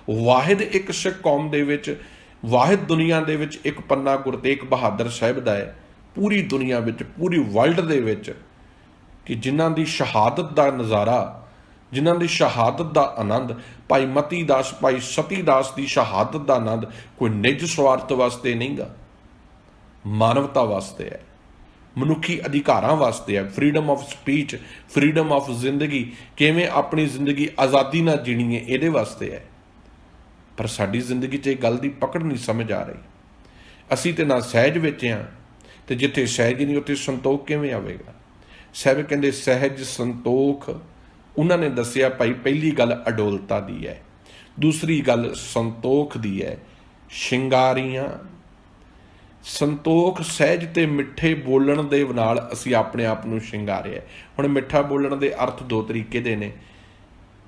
ਵਾਹਿਦ ਇੱਕ ਸਿੱਖ ਕੌਮ ਦੇ ਵਿੱਚ ਵਾਹਿਦ ਦੁਨੀਆ ਦੇ ਵਿੱਚ ਇੱਕ ਪੰਨਾ ਗੁਰੂ ਤੇਗ ਬਹਾਦਰ ਸਾਹਿਬ ਦਾ ਹੈ, ਪੂਰੀ ਦੁਨੀਆ ਵਿੱਚ, ਪੂਰੀ ਵਰਲਡ ਦੇ ਵਿੱਚ, ਕਿ ਜਿਨ੍ਹਾਂ ਦੀ ਸ਼ਹਾਦਤ ਦਾ ਨਜ਼ਾਰਾ, ਜਿਨ੍ਹਾਂ ਦੀ ਸ਼ਹਾਦਤ ਦਾ ਆਨੰਦ, ਭਾਈ ਮਤੀ ਦਾਸ, ਭਾਈ ਸਤੀ ਦਾਸ ਦੀ ਸ਼ਹਾਦਤ ਦਾ ਆਨੰਦ ਕੋਈ ਨਿੱਜ ਸਵਾਰਥ ਵਾਸਤੇ ਨਹੀਂ ਗਾ, ਮਾਨਵਤਾ ਵਾਸਤੇ ਹੈ, ਮਨੁੱਖੀ ਅਧਿਕਾਰਾਂ ਵਾਸਤੇ ਹੈ, freedom of speech, freedom of ਜ਼ਿੰਦਗੀ, ਕਿਵੇਂ ਆਪਣੀ ਜ਼ਿੰਦਗੀ ਆਜ਼ਾਦੀ ਨਾਲ ਜੀਣੀ ਹੈ, ਇਹਦੇ ਵਾਸਤੇ ਹੈ। ਪਰ ਸਾਡੀ ਜ਼ਿੰਦਗੀ 'ਚ ਇਹ ਗੱਲ ਦੀ ਪਕੜ ਨਹੀਂ ਸਮਝ ਆ ਰਹੀ। ਅਸੀਂ ਤੇ ਨਾ ਸਹਿਜ ਵਿੱਚ ਹਾਂ, ਤੇ ਜਿੱਥੇ ਸਹਿਜ ਨਹੀਂ ਉੱਥੇ ਸੰਤੋਖ ਕਿਵੇਂ ਆਵੇਗਾ। ਸਾਹਿਬ ਕਹਿੰਦੇ ਸਹਿਜ ਸੰਤੋਖ, ਉਹਨਾਂ ਨੇ ਦੱਸਿਆ ਭਾਈ ਪਹਿਲੀ ਗੱਲ ਅਡੋਲਤਾ ਦੀ ਹੈ, ਦੂਸਰੀ ਗੱਲ ਸੰਤੋਖ ਦੀ ਹੈ। ਸ਼ਿੰਗਾਰੀਆਂ, ਸੰਤੋਖ ਸਹਿਜ ਤੇ ਮਿੱਠੇ ਬੋਲਣ ਦੇ ਨਾਲ ਅਸੀਂ ਆਪਣੇ ਆਪ ਨੂੰ ਸ਼ਿੰਗਾਰਿਆ। ਹੁਣ ਮਿੱਠਾ ਬੋਲਣ ਦੇ ਅਰਥ ਦੋ ਤਰੀਕੇ ਦੇ ਨੇ।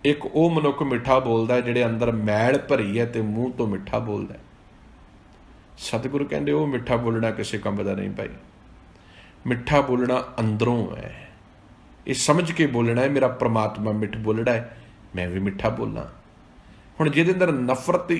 ਇੱਕ ਉਹ ਮਨੁੱਖ ਮਿੱਠਾ ਬੋਲਦਾ ਜਿਹੜੇ ਅੰਦਰ ਮੈਲ ਭਰੀ ਹੈ ਤੇ ਮੂੰਹ ਤੋਂ ਮਿੱਠਾ ਬੋਲਦਾ। ਸਤਿਗੁਰੂ ਕਹਿੰਦੇ ਉਹ ਮਿੱਠਾ ਬੋਲਣਾ ਕਿਸੇ ਕੰਮ ਦਾ ਨਹੀਂ ਭਾਈ। ਮਿੱਠਾ ਬੋਲਣਾ ਅੰਦਰੋਂ ਹੈ, ਇਹ ਸਮਝ ਕੇ ਬੋਲਣਾ ਹੈ ਮੇਰਾ ਪ੍ਰਮਾਤਮਾ ਮਿੱਠ ਬੋਲਣਾ ਹੈ, ਮੈਂ ਵੀ ਮਿੱਠਾ ਬੋਲਾਂ। ਹੁਣ ਜਿਹਦੇ ਅੰਦਰ ਨਫ਼ਰਤ,